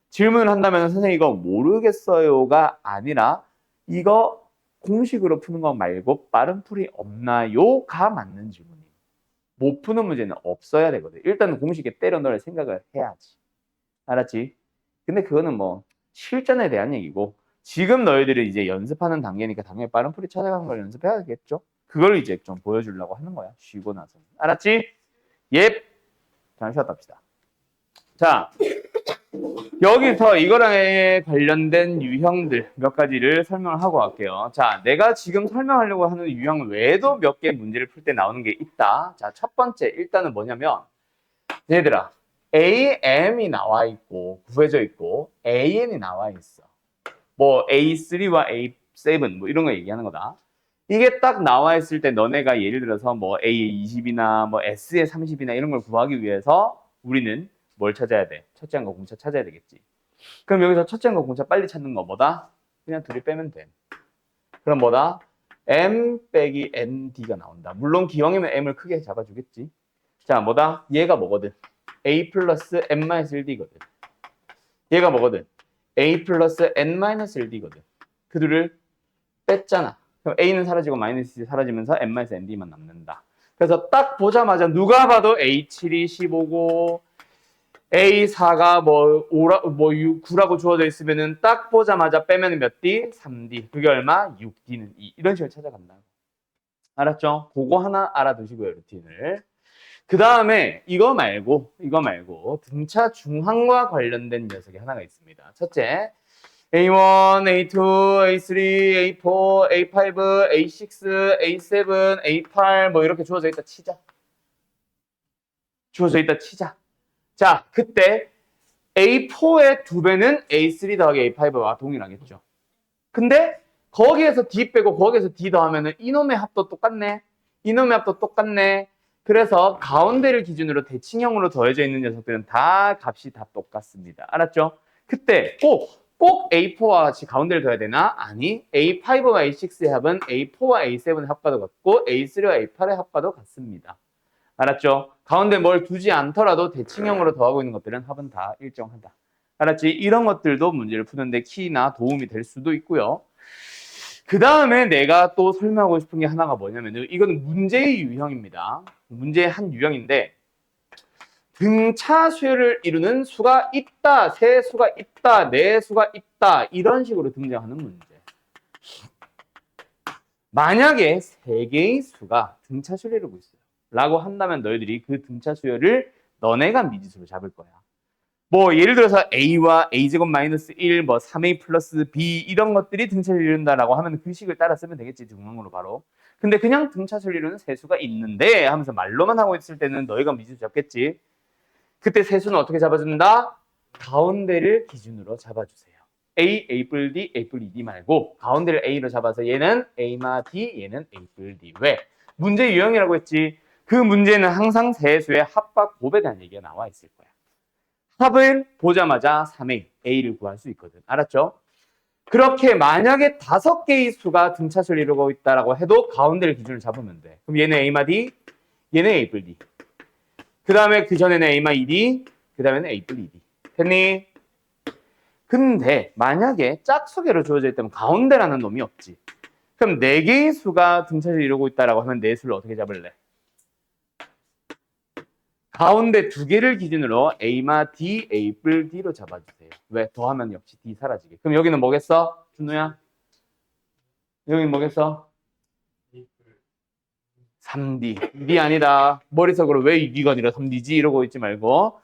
질문을 한다면 선생님 이거 모르겠어요가 아니라 이거 공식으로 푸는 거 말고 빠른 풀이 없나요?가 맞는 질문이에요. 못 푸는 문제는 없어야 되거든. 일단은 공식에 때려 넣을 생각을 해야지. 알았지? 근데 그거는 뭐 실전에 대한 얘기고 지금 너희들이 이제 연습하는 단계니까 당연히 빠른 풀이 찾아가는 걸 연습해야겠죠? 그걸 이제 좀 보여주려고 하는 거야. 쉬고 나서. 알았지? 예. 잠시 쉬었다 합시다. 자, 여기서 이거랑 관련된 유형들 몇 가지를 설명을 하고 갈게요. 자, 내가 지금 설명하려고 하는 유형 외에도 몇 개 문제를 풀 때 나오는 게 있다. 자, 첫 번째 일단은 뭐냐면 얘들아 AM이 나와 있고 구해져 있고 AN이 나와 있어. 뭐 A3와 A7 뭐 이런 거 얘기하는 거다. 이게 딱 나와 있을 때 너네가 예를 들어서 뭐 A20이나 뭐 S의 30이나 이런 걸 구하기 위해서 우리는 뭘 찾아야 돼? 첫째 항과 공차 찾아야 되겠지. 그럼 여기서 첫째 항과 공차 빨리 찾는 거 뭐다? 그냥 둘이 빼면 돼. 그럼 뭐다? M 빼기 ND가 나온다. 물론 기왕이면 M을 크게 잡아주겠지. 자, 뭐다? 얘가 뭐거든? A 플러스 N-1D거든. 얘가 뭐거든? A 플러스 N-1D거든. 그 둘을 뺐잖아. 그럼 A는 사라지고 마이너스 사라지면서 N-ND만 남는다. 그래서 딱 보자마자 누가 봐도 A7이 15고 A4가 뭐 9라고 주어져 있으면은 딱 보자마자 빼면 몇 D? 3D. 그게 얼마? 6D는 2. 이런 식으로 찾아간다. 알았죠? 그거 하나 알아두시고요, 루틴을. 그 다음에 이거 말고 등차 중항과 관련된 녀석이 하나가 있습니다. 첫째, A1, A2, A3, A4, A5, A6, A7, A8 뭐 이렇게 주어져 있다 치자. 주어져 있다 치자. 자, 그때 A4의 2배는 A3 더하기 A5와 동일하겠죠. 근데 거기에서 D 빼고 거기에서 D 더하면은 이놈의 합도 똑같네. 이놈의 합도 똑같네. 그래서 가운데를 기준으로 대칭형으로 더해져 있는 녀석들은 다 값이 다 똑같습니다. 알았죠? 그때 꼭 A4와 같이 가운데를 더해야 되나? 아니, A5와 A6의 합은 A4와 A7의 합과도 같고 A3와 A8의 합과도 같습니다. 알았죠? 가운데 뭘 두지 않더라도 대칭형으로 더하고 있는 것들은 합은 다 일정하다. 알았지? 이런 것들도 문제를 푸는데 키나 도움이 될 수도 있고요. 그 다음에 내가 또 설명하고 싶은 게 하나가 뭐냐면 이거는 문제의 유형입니다. 문제의 한 유형인데 등차 수열을 이루는 수가 있다, 세 수가 있다, 네 수가 있다 이런 식으로 등장하는 문제. 만약에 세 개의 수가 등차 수열을 이루고 있어요. 라고 한다면 너희들이 그 등차 수열을 너네가 미지수로 잡을 거야. 뭐 예를 들어서 A와 A제곱 마이너스 1, 뭐 3A 플러스 B 이런 것들이 등차수를 이룬다라고 하면 그 식을 따라 쓰면 되겠지, 중앙으로 바로. 근데 그냥 등차수를 이루는 세수가 있는데 하면서 말로만 하고 있을 때는 너희가 미지수 잡겠지. 그때 세수는 어떻게 잡아준다? 가운데를 기준으로 잡아주세요. A, A 뿔 D, A 뿔 D 말고 가운데를 A로 잡아서 얘는 A마 D, 얘는 A 뿔 D. 왜? 문제 유형이라고 했지. 그 문제는 항상 세수의 합과 곱에 대한 얘기가 나와 있을 거야. 합을 보자마자 3A, A를 구할 수 있거든. 알았죠? 그렇게 만약에 5개의 수가 등차수를 이루고 있다라고 해도 가운데를 기준으로 잡으면 돼. 그럼 얘는 A마 D, 얘는 A 뿔 D. 그 다음에 그 전에는 A마 2D, 그 다음에는 A 뿔 2D. 됐니? 근데 만약에 짝수계로 주어져 있다면 가운데라는 놈이 없지. 그럼 4개의 수가 등차수를 이루고 있다라고 하면 4수를 어떻게 잡을래? 가운데 2개를 기준으로 A마 D, A 뿔 D로 잡아주세요. 왜? 더하면 역시 D 사라지게. 그럼 여기는 뭐겠어? 준우야? 여기는 뭐겠어? 3D. 2D 아니다. 머릿속으로 왜 2D가 아니라 3D지? 이러고 있지 말고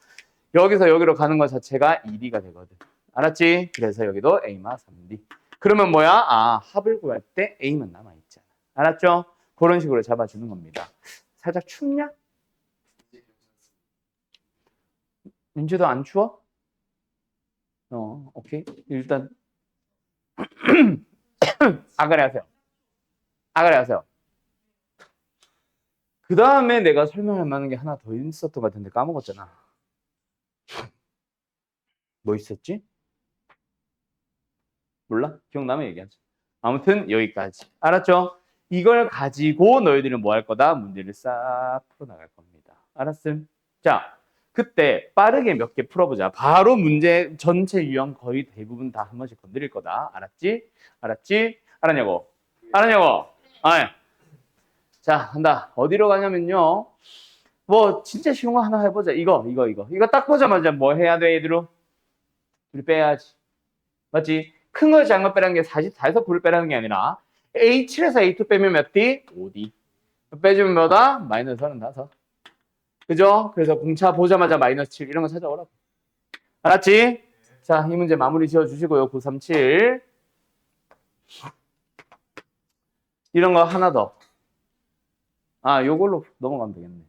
여기서 여기로 가는 것 자체가 2D가 되거든. 알았지? 그래서 여기도 A마 3D. 그러면 뭐야? 아, 합을 구할 때 A만 남아있잖아. 알았죠? 그런 식으로 잡아주는 겁니다. 살짝 춥냐? 민주도 안 추워? 오케이. 일단 아가리 하세요. 아가리 하세요. 그 다음에 내가 설명할 만한 게 하나 더 있었던 것 같은데 까먹었잖아. 뭐 있었지? 몰라? 기억나면 얘기하자. 아무튼 여기까지. 알았죠? 이걸 가지고 너희들은 뭐 할 거다? 문제를 싹 풀어나갈 겁니다. 알았음? 자, 그때 빠르게 몇 개 풀어보자. 바로 문제 전체 유형 거의 대부분 다 한 번씩 건드릴 거다. 알았지? 알았지? 알았냐고? 알았냐고? 아, 자, 간다. 어디로 가냐면요. 뭐 진짜 쉬운 거 하나 해보자. 이거 딱 보자마자 뭐 해야 돼, 얘들아? 둘 빼야지. 맞지? 큰 거 작은 거 빼라는 게 44에서 9를 빼라는 게 아니라 A7에서 A2 빼면 몇 D? 5D. 빼주면 뭐다? 마이너스 35. 그죠? 그래서 공차 보자마자 마이너스 7 이런 거 찾아오라고. 알았지? 자, 이 문제 마무리 지어주시고요. 937. 이런 거 하나 더. 아, 요걸로 넘어가면 되겠네.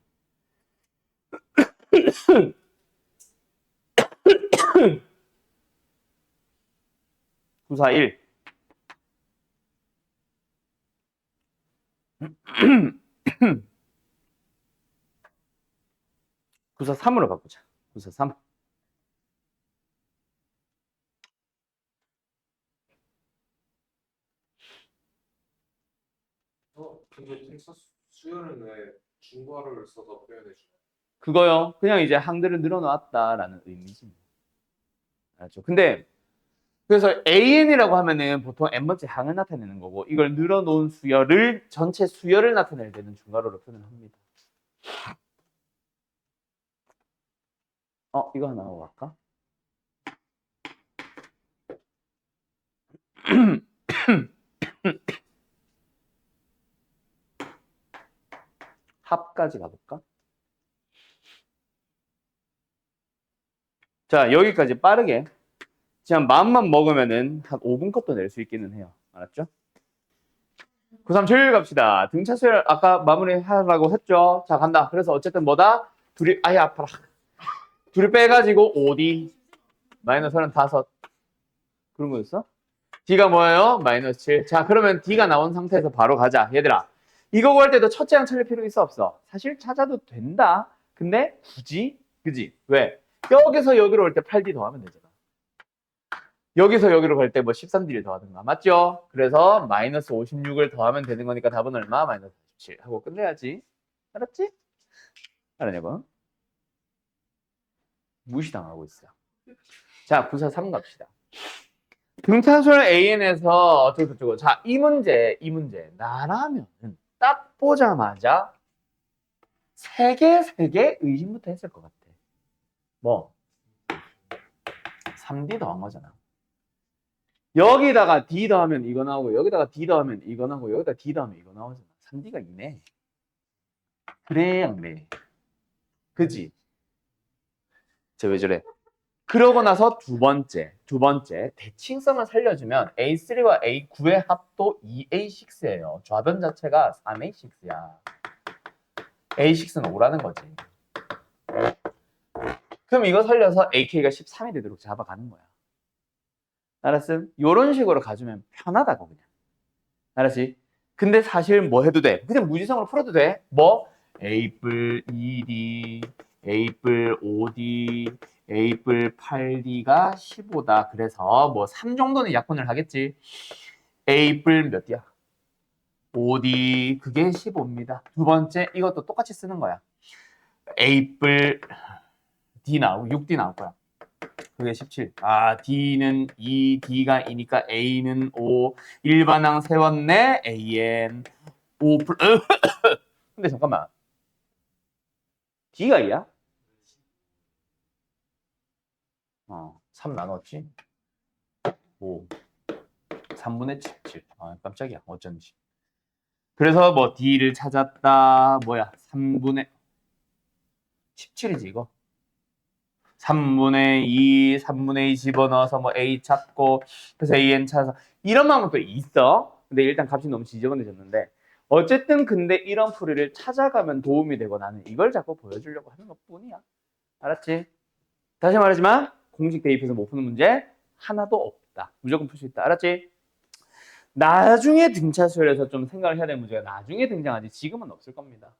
941. 943으로 바꾸자. 943. 근데 텍사스 수요는 왜 중괄호를 써서 표현해 주나요? 그거요. 그냥 이제 항들을 늘어놨다라는 의미지. 알죠? 근데 그래서 AN이라고 하면은 보통 n번째 항을 나타내는 거고 이걸 늘어놓은 수열을 전체 수열을 나타낼 때는 중괄호로 표현합니다. 이거 하나 하고 갈까? 합까지 가볼까? 자, 여기까지 빠르게. 그냥 마음만 먹으면은 한 5분 컷도 낼 수 있기는 해요. 알았죠? 937 갑시다. 등차 수열 아까 마무리하라고 했죠? 자, 간다. 그래서 어쨌든 뭐다? 둘이, 아예 아파라. 둘이 빼가지고 5D. 마이너스 35. 그런 거였어? D가 뭐예요? 마이너스 7. 자, 그러면 D가 나온 상태에서 바로 가자. 얘들아. 이거 구할 때도 첫째 항 찾을 필요 있어 없어? 사실 찾아도 된다. 근데 굳이? 그지? 왜? 여기서 여기로 올 때 8D 더하면 되잖아. 여기서 여기로 갈 때 뭐 13D를 더하든가. 맞죠? 그래서 마이너스 56을 더하면 되는 거니까 답은 얼마? 마이너스 47 하고 끝내야지. 알았지? 알았냐고? 무시당하고 있어. 자, 943 갑시다. 등차수열 AN에서 어쩌고저쩌고. 자, 이 문제 나라면은 딱 보자마자 세 개 의심부터 했을 것 같아. 뭐? 3D 더한 거잖아. 여기다가 D 더하면 이거 나오고 여기다가 D 더하면 이거 나오고 여기다 D 더하면 이거 나오잖아. 3D가 있네. 그래 양네. 그지? 쟤 왜 저래? 그러고 나서 두 번째 대칭성을 살려주면 A3와 A9의 합도 2A6예요. 좌변 자체가 3A6야. A6는 5라는 거지. 그럼 이거 살려서 AK가 13이 되도록 잡아가는 거야. 알았음? 요런 식으로 가주면 편하다고 그냥. 알았지? 근데 사실 뭐 해도 돼? 그냥 무지성으로 풀어도 돼. 뭐? A뿔 2D, A뿔 5D, A뿔 8D가 15다. 그래서 뭐 3 정도는 약분을 하겠지. A뿔 몇 D야? 5D, 그게 15입니다. 두 번째, 이것도 똑같이 쓰는 거야. A뿔 D 나오고 6D 나올 거야. 그게 17. 아, D는 2, D가 2니까 A는 5. 일반항 세웠네. AN 5 근데 잠깐만. D가 2야? 3 나눴지? 5. 3분의 17. 아, 깜짝이야. 어쩐지. 그래서 뭐 D를 찾았다. 뭐야? 3분의 17이지 이거. 3분의 2, 3분의 2 집어넣어서 뭐 A 찾고 그래서 AN 찾아서 이런 방법도 있어. 근데 일단 값이 너무 지저분해졌는데 어쨌든 근데 이런 풀이를 찾아가면 도움이 되고 나는 이걸 자꾸 보여주려고 하는 것뿐이야. 알았지? 다시 말하지만 공식 대입해서 못 푸는 문제 하나도 없다. 무조건 풀 수 있다. 알았지? 나중에 등차수열에서 좀 생각을 해야 될 문제가 나중에 등장하지 지금은 없을 겁니다.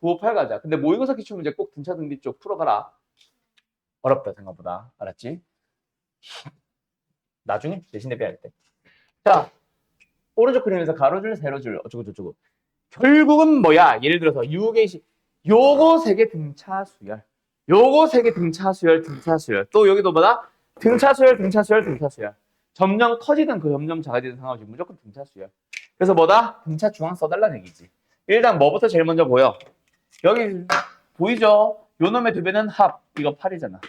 958 가자. 근데 모의고사 기출 문제 꼭 등차 등비 쪽 풀어가라. 어렵다 생각보다. 알았지? 나중에 대신 대비할 때. 자, 오른쪽 그림에서 가로줄, 세로줄 어쩌고 저쩌고. 결국은 뭐야? 예를 들어서 6의 요거 세 개 등차수열. 요거 세 개 등차수열, 등차수열. 또 여기도 뭐다? 등차수열, 등차수열, 등차수열. 점점 커지든 그 점점 작아지든 상관없이 무조건 등차수열. 그래서 뭐다? 등차 중앙 써달라는 얘기지. 일단 뭐부터 제일 먼저 보여? 여기 보이죠? 요 놈의 두 배는 합. 이거 8이잖아.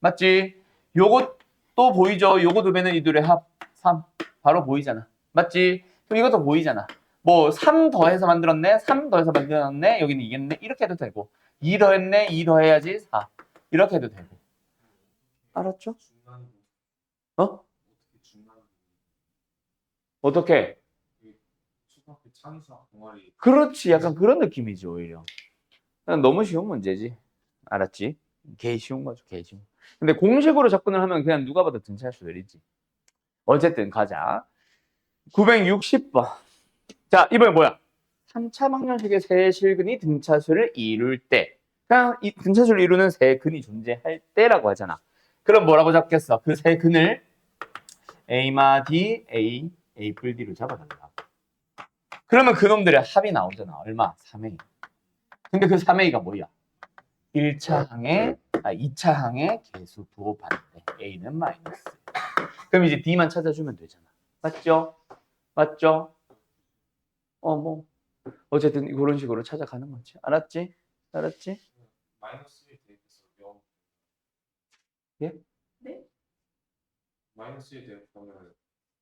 맞지? 요거 또 보이죠? 요거 두 배는 이 둘의 합 3. 바로 보이잖아. 맞지? 그럼 이것도 보이잖아. 뭐 3 더해서 만들었네? 3 더해서 만들었네? 여기는 이겠네? 이렇게 해도 되고 2 더했네? 2 더해야지 4. 이렇게 해도 되고. 알았죠? 어? 어떻게? 초등학교 창의수학 동아리 그렇지. 약간 그런 느낌이지 오히려. 그냥 너무 쉬운 문제지. 알았지? 개 쉬운 거죠. 개 쉬운. 근데 공식으로 접근을 하면 그냥 누가 봐도 등차할 수 있지. 어쨌든 가자. 960번. 자, 이번에 뭐야? 3차 방정식의 세 실근이 등차수를 이룰 때. 그냥 이 등차수를 이루는 세 근이 존재할 때라고 하잖아. 그럼 뭐라고 잡겠어? 그 세 근을 A마 D, A, A 뿔 D로 잡아달라. 그러면 그놈들의 합이 나오잖아. 얼마? 3A. 근데 그 3A가 뭐야? 1차 항의, 2차 항의 개수 부호 반대. A는 마이너스. 그럼 이제 D만 찾아주면 되잖아. 맞죠? 맞죠? 뭐. 어쨌든 그런 식으로 찾아가는 거지. 알았지? 알았지? 마이너스 1 대입해서 0. 예? 네? 마이너스 1 대입하면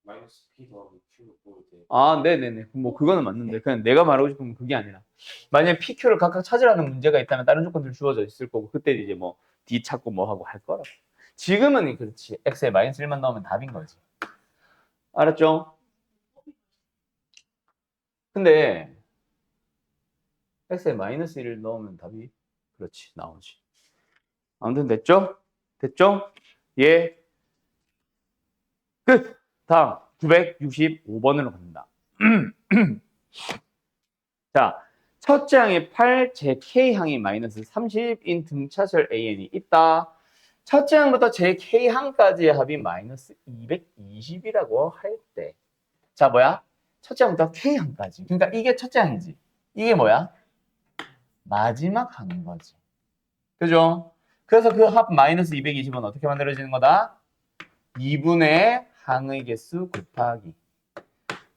마이너스 P 더하기 Q 꼴 대. 네네네. 뭐 그거는 맞는데 그냥 내가 말하고 싶은 건 그게 아니라 만약에 PQ를 각각 찾으라는 문제가 있다면 다른 조건들 주어져 있을 거고 그때 이제 뭐 D 찾고 뭐 하고 할 거라고. 지금은 그렇지. X에 마이너스 1만 넣으면 답인 거지. 알았죠? 근데 X에 마이너스 1을 넣으면 답이 그렇지 나오지. 아무튼 됐죠? 됐죠? 예. 끝. 다음 965번으로 갑니다. 자, 첫째 항이 8, 제 K항이 마이너스 30인 등차수열 AN이 있다. 첫째 항부터 제 K항까지의 합이 마이너스 220이라고 할 때. 자, 뭐야? 첫째 항부터 K항까지. 그러니까 이게 첫째 항이지. 이게 뭐야? 마지막 항인 거지. 그죠? 그래서 그 합 마이너스 220은 어떻게 만들어지는 거다? 2분의 항의 개수 곱하기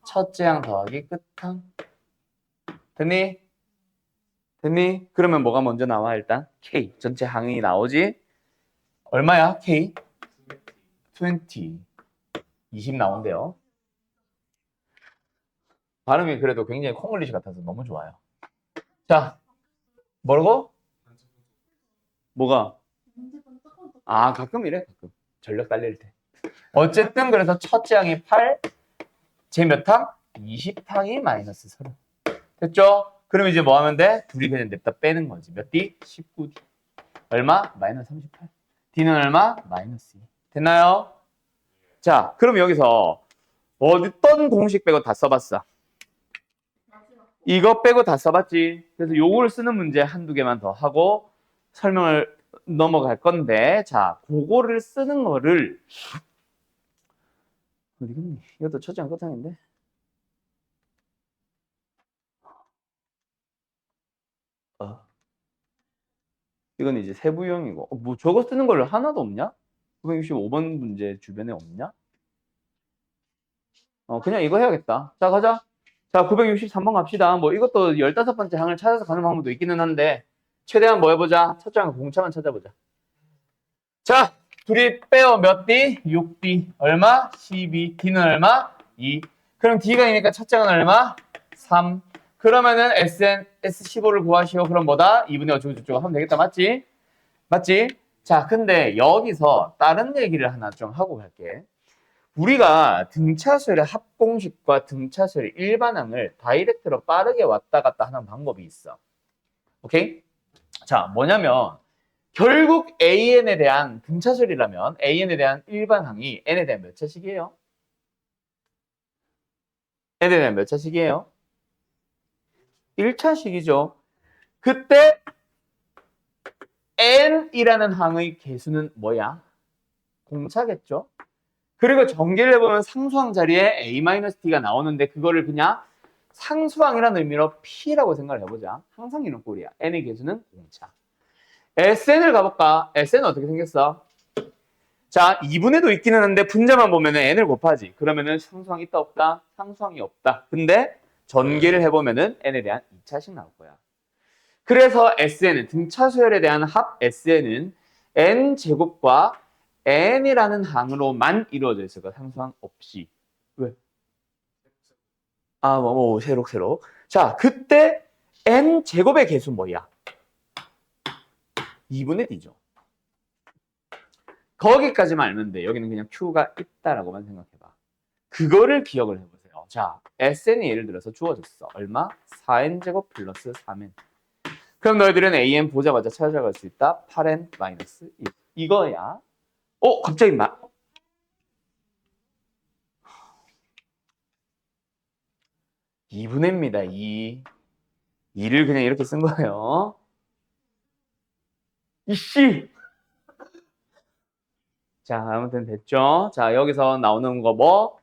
첫째 항 더하기 끝항. 됐니? 됐니? 그러면 뭐가 먼저 나와 일단? K. 전체 항이 나오지? 얼마야? K? 20. 20 나온대요. 발음이 그래도 굉장히 콩글리시 같아서 너무 좋아요. 자, 뭐라고? 뭐가? 가끔 이래. 가끔. 전력 딸릴 때. 어쨌든 그래서 첫째 항이 8, 제 몇 항? 20항이 마이너스 30. 됐죠? 그럼 이제 뭐 하면 돼? 둘이 그냥 냅다 빼는 거지. 몇 D? 19D. 얼마? 마이너스 38. D는 얼마? 마이너스 2. 됐나요? 자, 그럼 여기서 어떤 공식 빼고 다 써봤어? 이거 빼고 다 써봤지. 그래서 요걸 쓰는 문제 한두 개만 더 하고 설명을 넘어갈 건데, 자, 그거를 쓰는 거를 어디겠니? 이것도 초점 끝장인데. 이건 이제 세부형이고, 뭐 저거 쓰는 걸 하나도 없냐? 965번 문제 주변에 없냐? 그냥 이거 해야겠다. 자, 가자. 자, 963번 갑시다. 뭐 이것도 15번째 항을 찾아서 가는 방법도 있기는 한데, 최대한 뭐 해보자. 첫째 항 공차만 찾아보자. 자, 둘이 빼어 몇 D? 6D. 얼마? 12. D는 얼마? 2. 그럼 D가 이니까 첫째 항은 얼마? 3. 그러면은 S15를 구하시오. 그럼 뭐다? 2분의 어쩌고저쩌고 하면 되겠다. 맞지? 맞지? 자, 근데 여기서 다른 얘기를 하나 좀 하고 갈게. 우리가 등차수열의 합공식과 등차수열의 일반항을 다이렉트로 빠르게 왔다 갔다 하는 방법이 있어. 오케이? 자, 뭐냐면 결국 AN에 대한 등차수열이라면 AN에 대한 일반항이 N에 대한 몇 차식이에요? N에 대한 몇 차식이에요? 1차식이죠. 그때 N이라는 항의 개수는 뭐야? 공차겠죠? 그리고 전개를 해보면 상수항 자리에 A-T가 나오는데 그거를 그냥 상수항이라는 의미로 P라고 생각을 해보자. 항상 이런 꼴이야. N의 개수는 공차. SN을 가볼까? SN은 어떻게 생겼어? 자, 2분의도 있기는 한데 분자만 보면은 N을 곱하지. 그러면은 상수항 있다 없다? 상수항이 없다. 근데 전개를 해보면은 N에 대한 2차식 나올 거야. 그래서 SN은 등차수열에 대한 합 SN은 N제곱과 N이라는 항으로만 이루어져 있을 거야. 상수항 없이. 왜? 새록. 자, 그때 N제곱의 개수 뭐야? 2분의 D죠. 거기까지만 알면 돼. 여기는 그냥 Q가 있다라고만 생각해봐. 그거를 기억을 해보세요. 자, SN이 예를 들어서 주어졌어. 얼마? 4N제곱 플러스 3N. 그럼 너희들은 AN 보자마자 찾아갈 수 있다. 8N 마이너스 1. 이거야. 갑자기 2분의입니다. 2. 2를 그냥 이렇게 쓴 거예요. 이씨! 자, 아무튼 됐죠? 자, 여기서 나오는 거 뭐?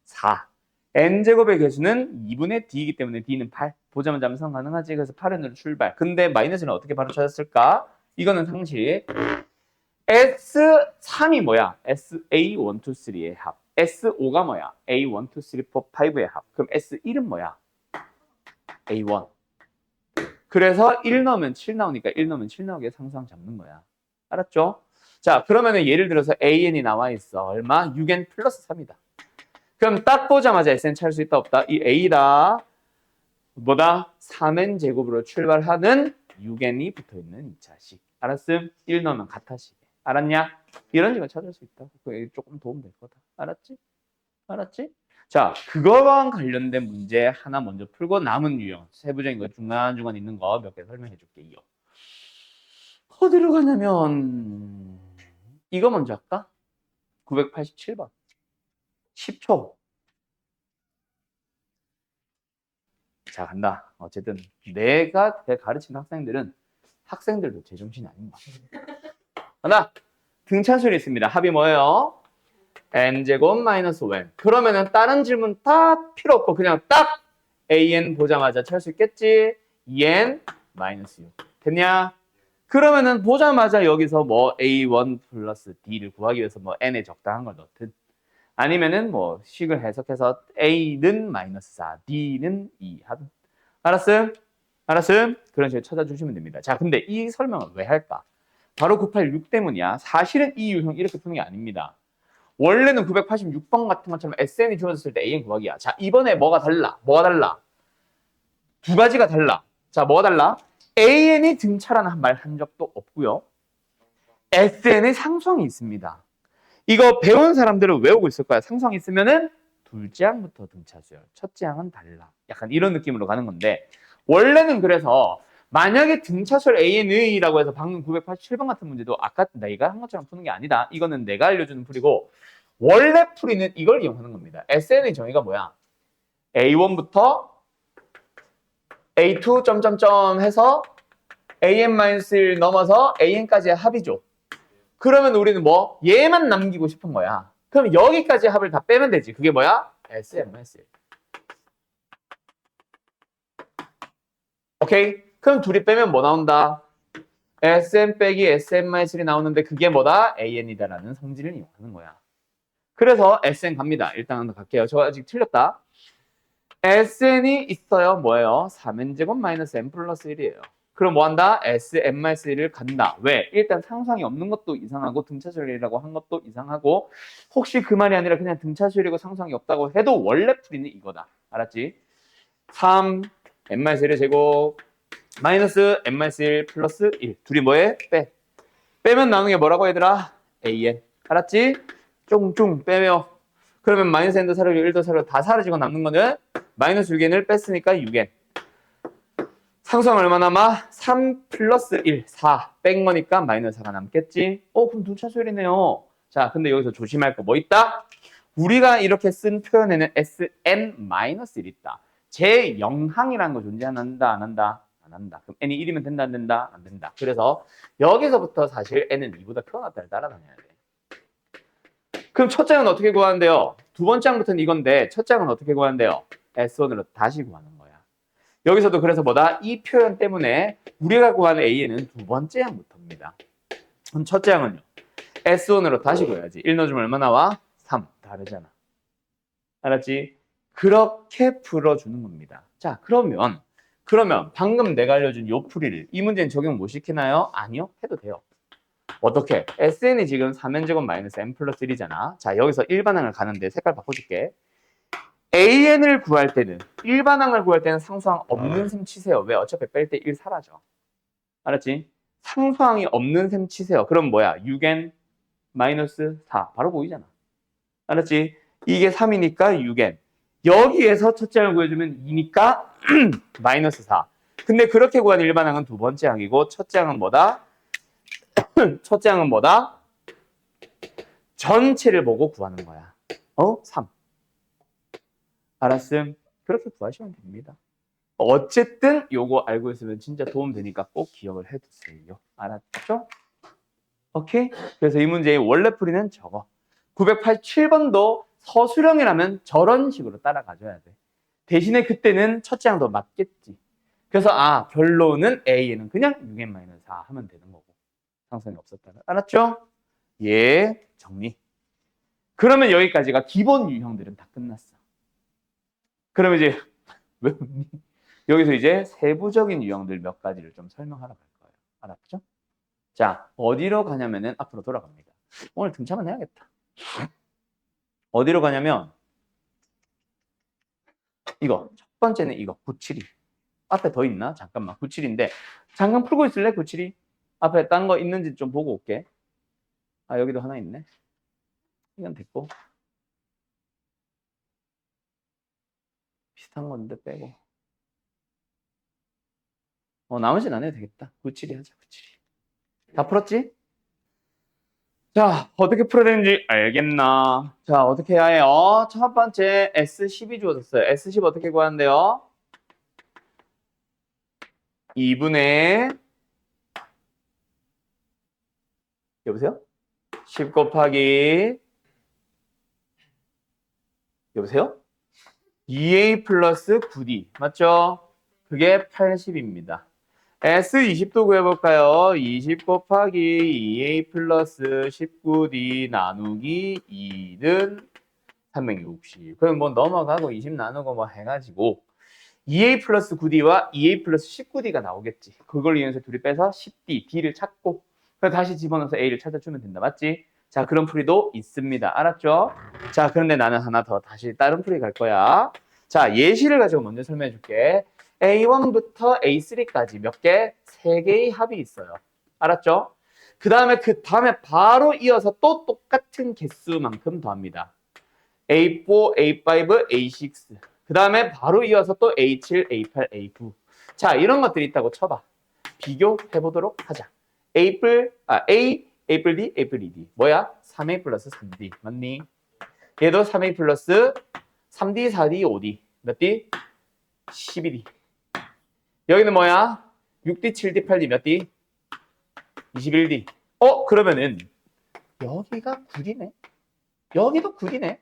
4. n제곱의 개수는 2분의 d이기 때문에 d는 8. 보자마자 함수 가능하지. 그래서 8n으로 출발. 근데 마이너스는 어떻게 바로 찾았을까? 이거는 상식. S3이 뭐야? SA123의 합. S5가 뭐야? A1, 2, 3, 4, 5의 합. 그럼 S1은 뭐야? A1. 그래서 1 넣으면 7 나오니까 1 넣으면 7 나오게 상수항 잡는 거야. 알았죠? 자, 그러면은 예를 들어서 AN이 나와 있어. 얼마? 6N 플러스 3이다. 그럼 딱 보자마자 SN 찾을 수 있다 없다? 이 A다. 뭐다? 3N 제곱으로 출발하는 6N이 붙어있는 2차식. 알았음? 1 넣으면 같아식. 알았냐? 이런 식으로 찾을 수 있다고. 그게 조금 도움 될 거다. 알았지? 알았지? 자, 그거와 관련된 문제 하나 먼저 풀고 남은 유형, 세부적인 거 중간중간 있는 거 몇 개 설명해 줄게요. 어디로 가냐면 이거 먼저 할까? 987번. 10초. 자, 간다. 어쨌든 내가 가르친 학생들도 제정신이 아닌 것 같아. 하나, 등차수열이 있습니다. 합이 뭐예요? n제곱 마이너스 5n. 그러면은 다른 질문 다 필요 없고 그냥 딱 an 보자마자 찾을 수 있겠지? 2n 마이너스 6. 됐냐? 그러면은 보자마자 여기서 뭐 a1 플러스 d를 구하기 위해서 뭐 n에 적당한 걸 넣든 아니면은 뭐 식을 해석해서 a는 마이너스 4, d는 2 하든. 알았음? 알았음? 그런 식으로 찾아주시면 됩니다. 자, 근데 이 설명을 왜 할까? 바로 986 때문이야. 사실은 이 유형 이렇게 푸는 게 아닙니다. 원래는 986번 같은 것처럼 SN이 주어졌을 때 AN 구하기야. 자, 이번에 뭐가 달라? 두 가지가 달라. 자, 뭐가 달라? AN이 등차라는 말 한 적도 없고요. SN의 상수항이 있습니다. 이거 배운 사람들은 외우고 있을 거야. 상수항이 있으면은 둘째 항부터 등차수열, 첫째 항은 달라. 약간 이런 느낌으로 가는 건데 원래는 그래서 만약에 등차수열 AN의라고 해서 방금 987번 같은 문제도 아까 내가 한 것처럼 푸는 게 아니다. 이거는 내가 알려주는 풀이고 원래 풀이는 이걸 이용하는 겁니다. SN의 정의가 뭐야? A1부터 A2 점점점 해서 AN-1 넘어서 AN까지의 합이죠. 그러면 우리는 뭐? 얘만 남기고 싶은 거야. 그럼 여기까지 합을 다 빼면 되지. 그게 뭐야? SM-1. 오케이? 그럼 둘이 빼면 뭐 나온다? SM 빼기 SM-1이 나오는데 그게 뭐다? AN이다라는 성질을 이용하는 거야. 그래서 SN 갑니다. 일단 갈게요. 저 아직 틀렸다. SN이 있어요. 뭐예요? 3n제곱 마이너스 n 플러스 1이에요. 그럼 뭐 한다? SM-1을 간다. 왜? 일단 상수항이 없는 것도 이상하고 등차수열이라고 한 것도 이상하고 혹시 그 말이 아니라 그냥 등차수열이고 상수항이 없다고 해도 원래 풀이는 이거다. 알았지? 3 n-1의 제곱 마이너스 n-1 플러스 1. 둘이 뭐해? 빼. 빼면 나오는 게 뭐라고 얘들아? AN. 알았지? 쫑쫑 빼며. 그러면 마이너스 n도 사라지고 1도 사라지고 다 사라지고 남는 거는 마이너스 6n을 뺐으니까 6n. 상수항 얼마 남아? 3 플러스 1, 4. 뺀 거니까 마이너스 4가 남겠지? 그럼 등차수열이네요. 자, 근데 여기서 조심할 거 뭐 있다? 우리가 이렇게 쓴 표현에는 Sn-1 있다. 제 영항이라는 거 존재한다, 안 한다? 안 한다. 그럼 n이 1이면 된다, 안 된다? 안 된다. 그래서 여기서부터 사실 n은 2보다 크거나 같다를 따라다녀야 돼. 그럼 첫 장은 어떻게 구하는데요? 두 번째 항부터는 이건데 첫 장은 어떻게 구하는데요? S1으로 다시 구하는 거야. 여기서도 그래서 뭐다? 이 표현 때문에 우리가 구하는 A는 두 번째 항부터입니다. 그럼 첫째 항은요? S1으로 다시 구해야지. 1 넣어주면 얼마 나와? 3. 다르잖아. 알았지? 그렇게 풀어주는 겁니다. 자, 그러면 방금 내가 알려준 요 풀이를 이 문제는 적용 못 시키나요? 아니요. 해도 돼요. 어떻게? SN이 지금 3n제곱 마이너스 n 플러스 1이잖아. 자, 여기서 일반항을 가는데 색깔 바꿔줄게. AN을 구할 때는 일반항을 구할 때는 상수항 없는 셈 치세요. 왜? 어차피 뺄 때 1 사라져. 알았지? 상수항이 없는 셈 치세요. 그럼 뭐야? 6n 마이너스 4 바로 보이잖아. 알았지? 이게 3이니까 6n. 여기에서 첫째 항을 구해주면 2니까 마이너스 4. 근데 그렇게 구한 일반항은 두 번째 항이고 첫째 항은 뭐다? 첫째 항은 뭐다? 전체를 보고 구하는 거야. 3. 알았음? 그렇게 구하시면 됩니다. 어쨌든 요거 알고 있으면 진짜 도움 되니까 꼭 기억을 해두세요. 알았죠? 오케이? 그래서 이 문제의 원래 풀이는 저거. 987번도 서술형이라면 저런 식으로 따라가줘야 돼. 대신에 그때는 첫째 항도 맞겠지. 그래서 결론은 A에는 그냥 6n-4 하면 되는 거고. 상수항이 없었다는. 알았죠? 예, 정리. 그러면 여기까지가 기본 유형들은 다 끝났어. 그럼 이제 왜 웃니? 여기서 이제 세부적인 유형들 몇 가지를 좀 설명하러 갈 거예요. 알았죠? 자, 어디로 가냐면은 앞으로 돌아갑니다. 오늘 등차만 해야겠다. 어디로 가냐면 이거 첫 번째는 이거 972. 앞에 더 있나? 잠깐만. 972인데 잠깐 풀고 있을래? 972. 앞에 딴 거 있는지 좀 보고 올게. 여기도 하나 있네. 이건 됐고. 비슷한 건데 빼고. 나머지는 안 해도 되겠다. 972 하자. 972. 다 풀었지? 자, 어떻게 풀어야 되는지 알겠나? 자, 어떻게 해야 해요? 첫 번째 S10이 주어졌어요. S10 어떻게 구하는데요? 2분의 여보세요? 10 곱하기 여보세요? 2A 플러스 9D 맞죠? 그게 80입니다. S20도 구해볼까요? 20 곱하기 2A 플러스 19D 나누기 2는 360. 그럼 뭐 넘어가고 20 나누고 뭐 해가지고 2A 플러스 9D와 2A 플러스 19D가 나오겠지. 그걸 이용해서 둘이 빼서 10D, D를 찾고 그래서 다시 집어넣어서 A를 찾아주면 된다. 맞지? 자, 그런 풀이도 있습니다. 알았죠? 자, 그런데 나는 하나 더 다시 다른 풀이 갈 거야. 자, 예시를 가지고 먼저 설명해 줄게. A1부터 A3까지 몇 개? 3개의 합이 있어요. 알았죠? 그 다음에 바로 이어서 또 똑같은 개수만큼 더합니다. A4, A5, A6. 그 다음에 바로 이어서 또 A7, A8, A9. 자, 이런 것들이 있다고 쳐봐. 비교해보도록 하자. A, A뿔 D, A뿔 2D. 뭐야? 3A 플러스 3D. 맞니? 얘도 3A 플러스 3D, 4D, 5D. 몇 D? 12D. 여기는 뭐야? 6D, 7D, 8D 몇 D? 21D. 그러면은 여기가 9D네. 여기도 9D네.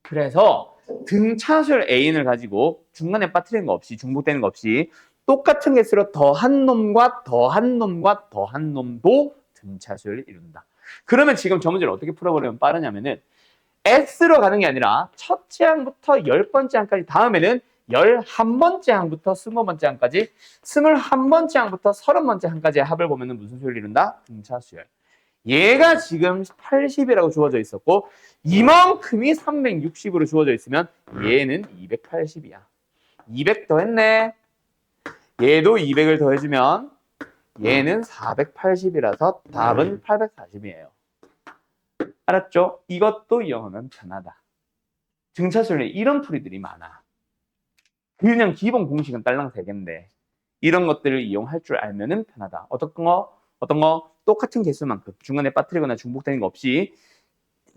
그래서 등차수열 An을 가지고 중간에 빠뜨리는 거 없이 중복되는 거 없이 똑같은 개수로 더한 놈과 더한 놈과 더한 놈도 등차수열을 이룬다. 그러면 지금 저 문제를 어떻게 풀어보려면 빠르냐면은 S로 가는 게 아니라 첫째 항부터 10번째 항까지 다음에는 11번째 항부터 20번째 항까지 21번째 항부터 30번째 항까지의 합을 보면은 무슨 수열을 이룬다? 등차수열. 얘가 지금 80이라고 주어져 있었고 이만큼이 360으로 주어져 있으면 얘는 280이야. 200 더했네. 얘도 200을 더해주면 얘는 480이라서 답은 840이에요. 알았죠? 이것도 이용하면 편하다. 등차수열에 이런 풀이들이 많아. 그냥 기본 공식은 딸랑 3개인데 이런 것들을 이용할 줄 알면은 편하다. 어떤 거? 똑같은 개수만큼 중간에 빠뜨리거나 중복되는 거 없이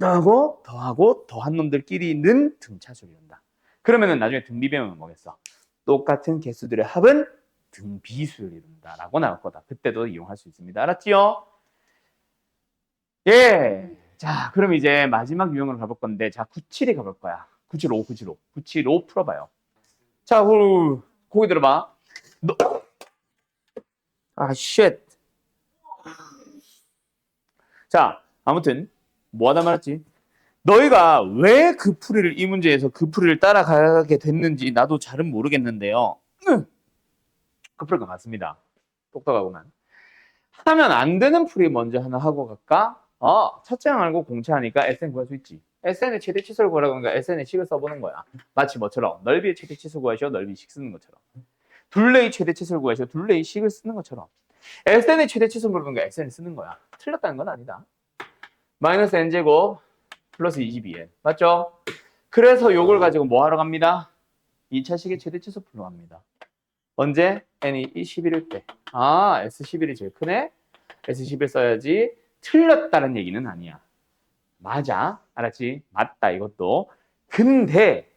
더하고 더한 놈들끼리는 등차수열이 온다. 그러면은 나중에 등비 배우면 뭐겠어? 똑같은 개수들의 합은 등비수열이 이룬다라고 나올 거다. 그때도 이용할 수 있습니다. 알았지요? 예. 자, 그럼 이제 마지막 유형으로 가볼 건데, 자, 97이 가볼 거야. 975 풀어봐요. 자, 고기 들어봐. 쉣. 자, 아무튼 뭐 하다 말았지? 너희가 왜 그 풀이를 이 문제에서 그 풀이를 따라가게 됐는지 나도 잘은 모르겠는데요. 그 풀이가 맞습니다. 똑똑하고만. 하면 안 되는 풀이 먼저 하나 하고 갈까? 첫째 항 알고 공차하니까 SN 구할 수 있지. SN의 최대 치수를 구하라고 하니까 SN의 식을 써보는 거야. 마치 뭐처럼 넓이의 최대 치수 구하시오 넓이 식 쓰는 것처럼. 둘레의 최대 치수를 구하시오 둘레의 식을 쓰는 것처럼. SN의 최대 치수를 물어보니까 SN을 쓰는 거야. 틀렸다는 건 아니다. 마이너스 n제곱 플러스 22n. 맞죠? 그래서 요걸 가지고 뭐 하러 갑니다? 2차식의 최대 치수 풀러 갑니다. 언제? n이 11일 때. S11이 제일 크네? S11 써야지. 틀렸다는 얘기는 아니야. 맞아. 알았지? 맞다, 이것도. 근데,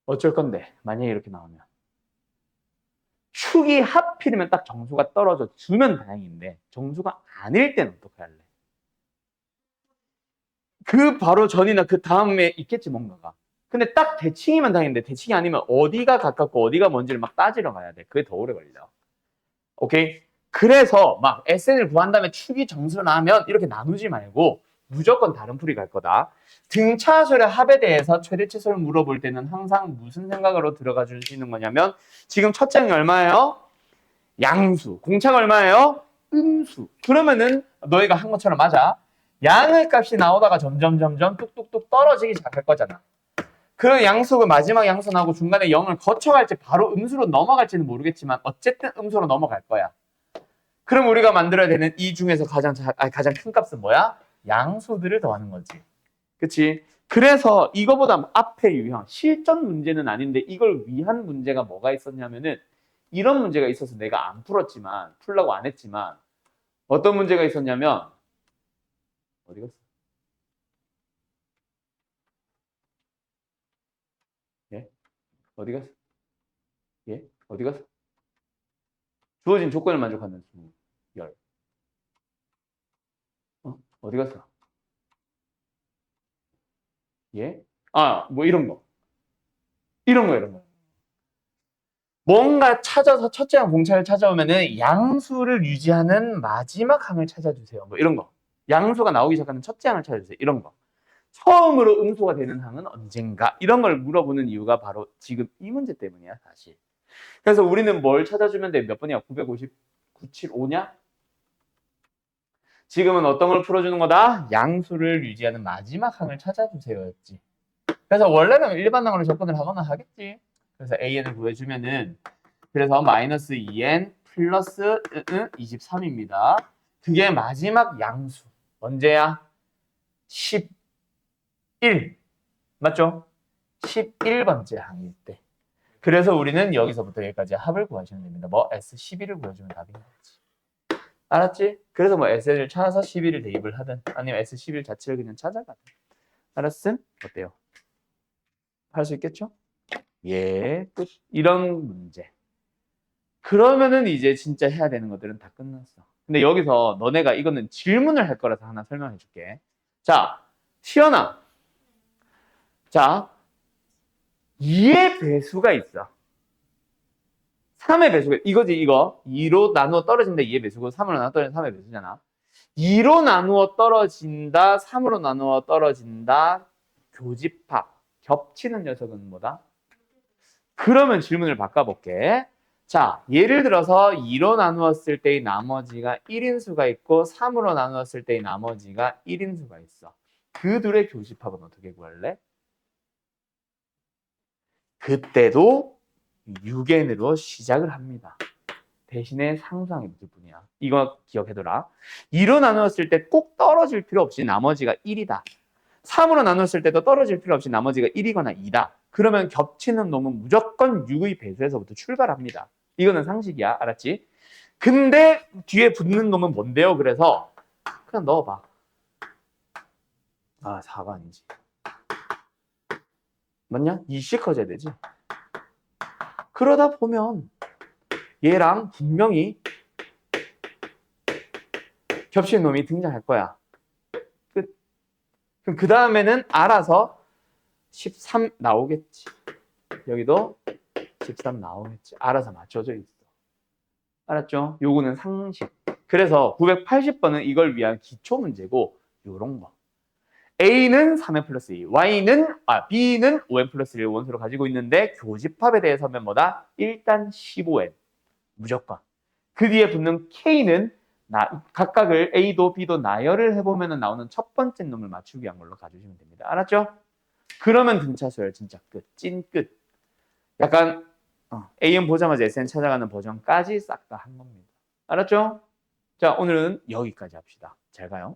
어쩔 건데, 만약에 이렇게 나오면. 축이 하필이면 딱 정수가 떨어져 주면 다행인데, 정수가 아닐 때는 어떻게 할래? 그 바로 전이나 그 다음에 있겠지, 뭔가가. 근데 딱 대칭이면 다행인데, 대칭이 아니면 어디가 가깝고 어디가 뭔지를 막 따지러 가야 돼. 그게 더 오래 걸려. 오케이? 그래서 막 SN을 구한 다음에 축이 정수로 나면 이렇게 나누지 말고 무조건 다른 풀이 갈 거다. 등차수열의 합에 대해서 최대치수를 물어볼 때는 항상 무슨 생각으로 들어가 주시는 거냐면 지금 첫째 항이 얼마예요? 양수. 공차가 얼마예요? 음수. 그러면은 너희가 한 것처럼 맞아. 양의 값이 나오다가 점점 뚝뚝뚝 떨어지기 시작할 거잖아. 그 양수가 마지막 양수 나오고 중간에 0을 거쳐갈지 바로 음수로 넘어갈지는 모르겠지만 어쨌든 음수로 넘어갈 거야. 그럼 우리가 만들어야 되는 이 중에서 가장 큰 값은 뭐야? 양수들을 더하는 거지. 그치? 그래서 이거보다 앞에 유형, 실전 문제는 아닌데 이걸 위한 문제가 뭐가 있었냐면은 이런 문제가 있어서 내가 안 풀었지만, 풀라고 안 했지만 어떤 문제가 있었냐면 어디 갔어? 예? 어디 갔어? 예? 어디 갔어? 주어진 조건을 만족하는 수, 열. 어디 갔어? 예? 뭐 이런 거. 이런 거. 뭔가 찾아서 첫째 항 공차를 찾아오면은 양수를 유지하는 마지막 항을 찾아주세요. 뭐 이런 거. 양수가 나오기 시작하는 첫째 항을 찾아주세요. 이런 거. 처음으로 음수가 되는 항은 언젠가? 이런 걸 물어보는 이유가 바로 지금 이 문제 때문이야, 사실. 그래서 우리는 뭘 찾아주면 돼? 몇 번이야? 950, 975냐? 지금은 어떤 걸 풀어주는 거다? 양수를 유지하는 마지막 항을 찾아주세요였지. 그래서 원래는 일반항으로 접근을 하거나 하겠지. 그래서 AN을 구해주면은 그래서 마이너스 2N 플러스 23입니다. 그게 마지막 양수. 언제야? 11. 맞죠? 11번째 항일 때. 그래서 우리는 여기서부터 여기까지 합을 구하시면 됩니다. 뭐 S11을 구해주면 답인 거지. 알았지? 그래서 뭐 SN을 찾아서 11을 대입을 하든 아니면 S11 자체를 그냥 찾아가든. 알았음? 어때요? 할 수 있겠죠? 예, 끝. 이런 문제. 그러면은 이제 진짜 해야 되는 것들은 다 끝났어. 근데 여기서 너네가 이거는 질문을 할 거라서 하나 설명해 줄게. 자, 시연아. 자, 2의 배수가 있어. 3의 배수가, 이거지, 이거. 2로 나누어 떨어진다, 2의 배수고, 3으로 나누어 떨어진다, 3의 배수잖아. 2로 나누어 떨어진다, 3으로 나누어 떨어진다, 교집합. 겹치는 녀석은 뭐다? 그러면 질문을 바꿔볼게. 자, 예를 들어서 2로 나누었을 때의 나머지가 1인수가 있고 3으로 나누었을 때의 나머지가 1인수가 있어. 그 둘의 교집합은 어떻게 구할래? 그때도 6n으로 시작을 합니다. 대신에 상수항이 붙을 뿐이야. 이거 기억해둬라. 2로 나누었을 때 꼭 떨어질 필요 없이 나머지가 1이다. 3으로 나눴을 때도 떨어질 필요 없이 나머지가 1이거나 2다. 그러면 겹치는 놈은 무조건 6의 배수에서부터 출발합니다. 이거는 상식이야. 알았지? 근데 뒤에 붙는 놈은 뭔데요? 그래서 그냥 넣어봐. 아, 4가 아니지. 맞냐? 2씩 커져야 되지. 그러다 보면 얘랑 분명히 겹치는 놈이 등장할 거야. 끝. 그럼 그 다음에는 알아서 13 나오겠지. 여기도 13 나오겠지. 알아서 맞춰져 있어. 알았죠? 요거는 상식. 그래서 980번은 이걸 위한 기초 문제고 요런 거. A는 3n 플러스 2, B는 5n 플러스 1을 원소로 가지고 있는데 교집합에 대해서 하면 뭐다? 일단 15n. 무조건. 그 뒤에 붙는 K는 각각을 A도 B도 나열을 해보면 나오는 첫 번째 놈을 맞추기 위한 걸로 가주시면 됩니다. 알았죠? 그러면 등차 소열 진짜 끝. 찐 끝. 약간 A는 보자마자 SN 찾아가는 버전까지 싹 다 한 겁니다. 알았죠? 자, 오늘은 여기까지 합시다. 잘 가요.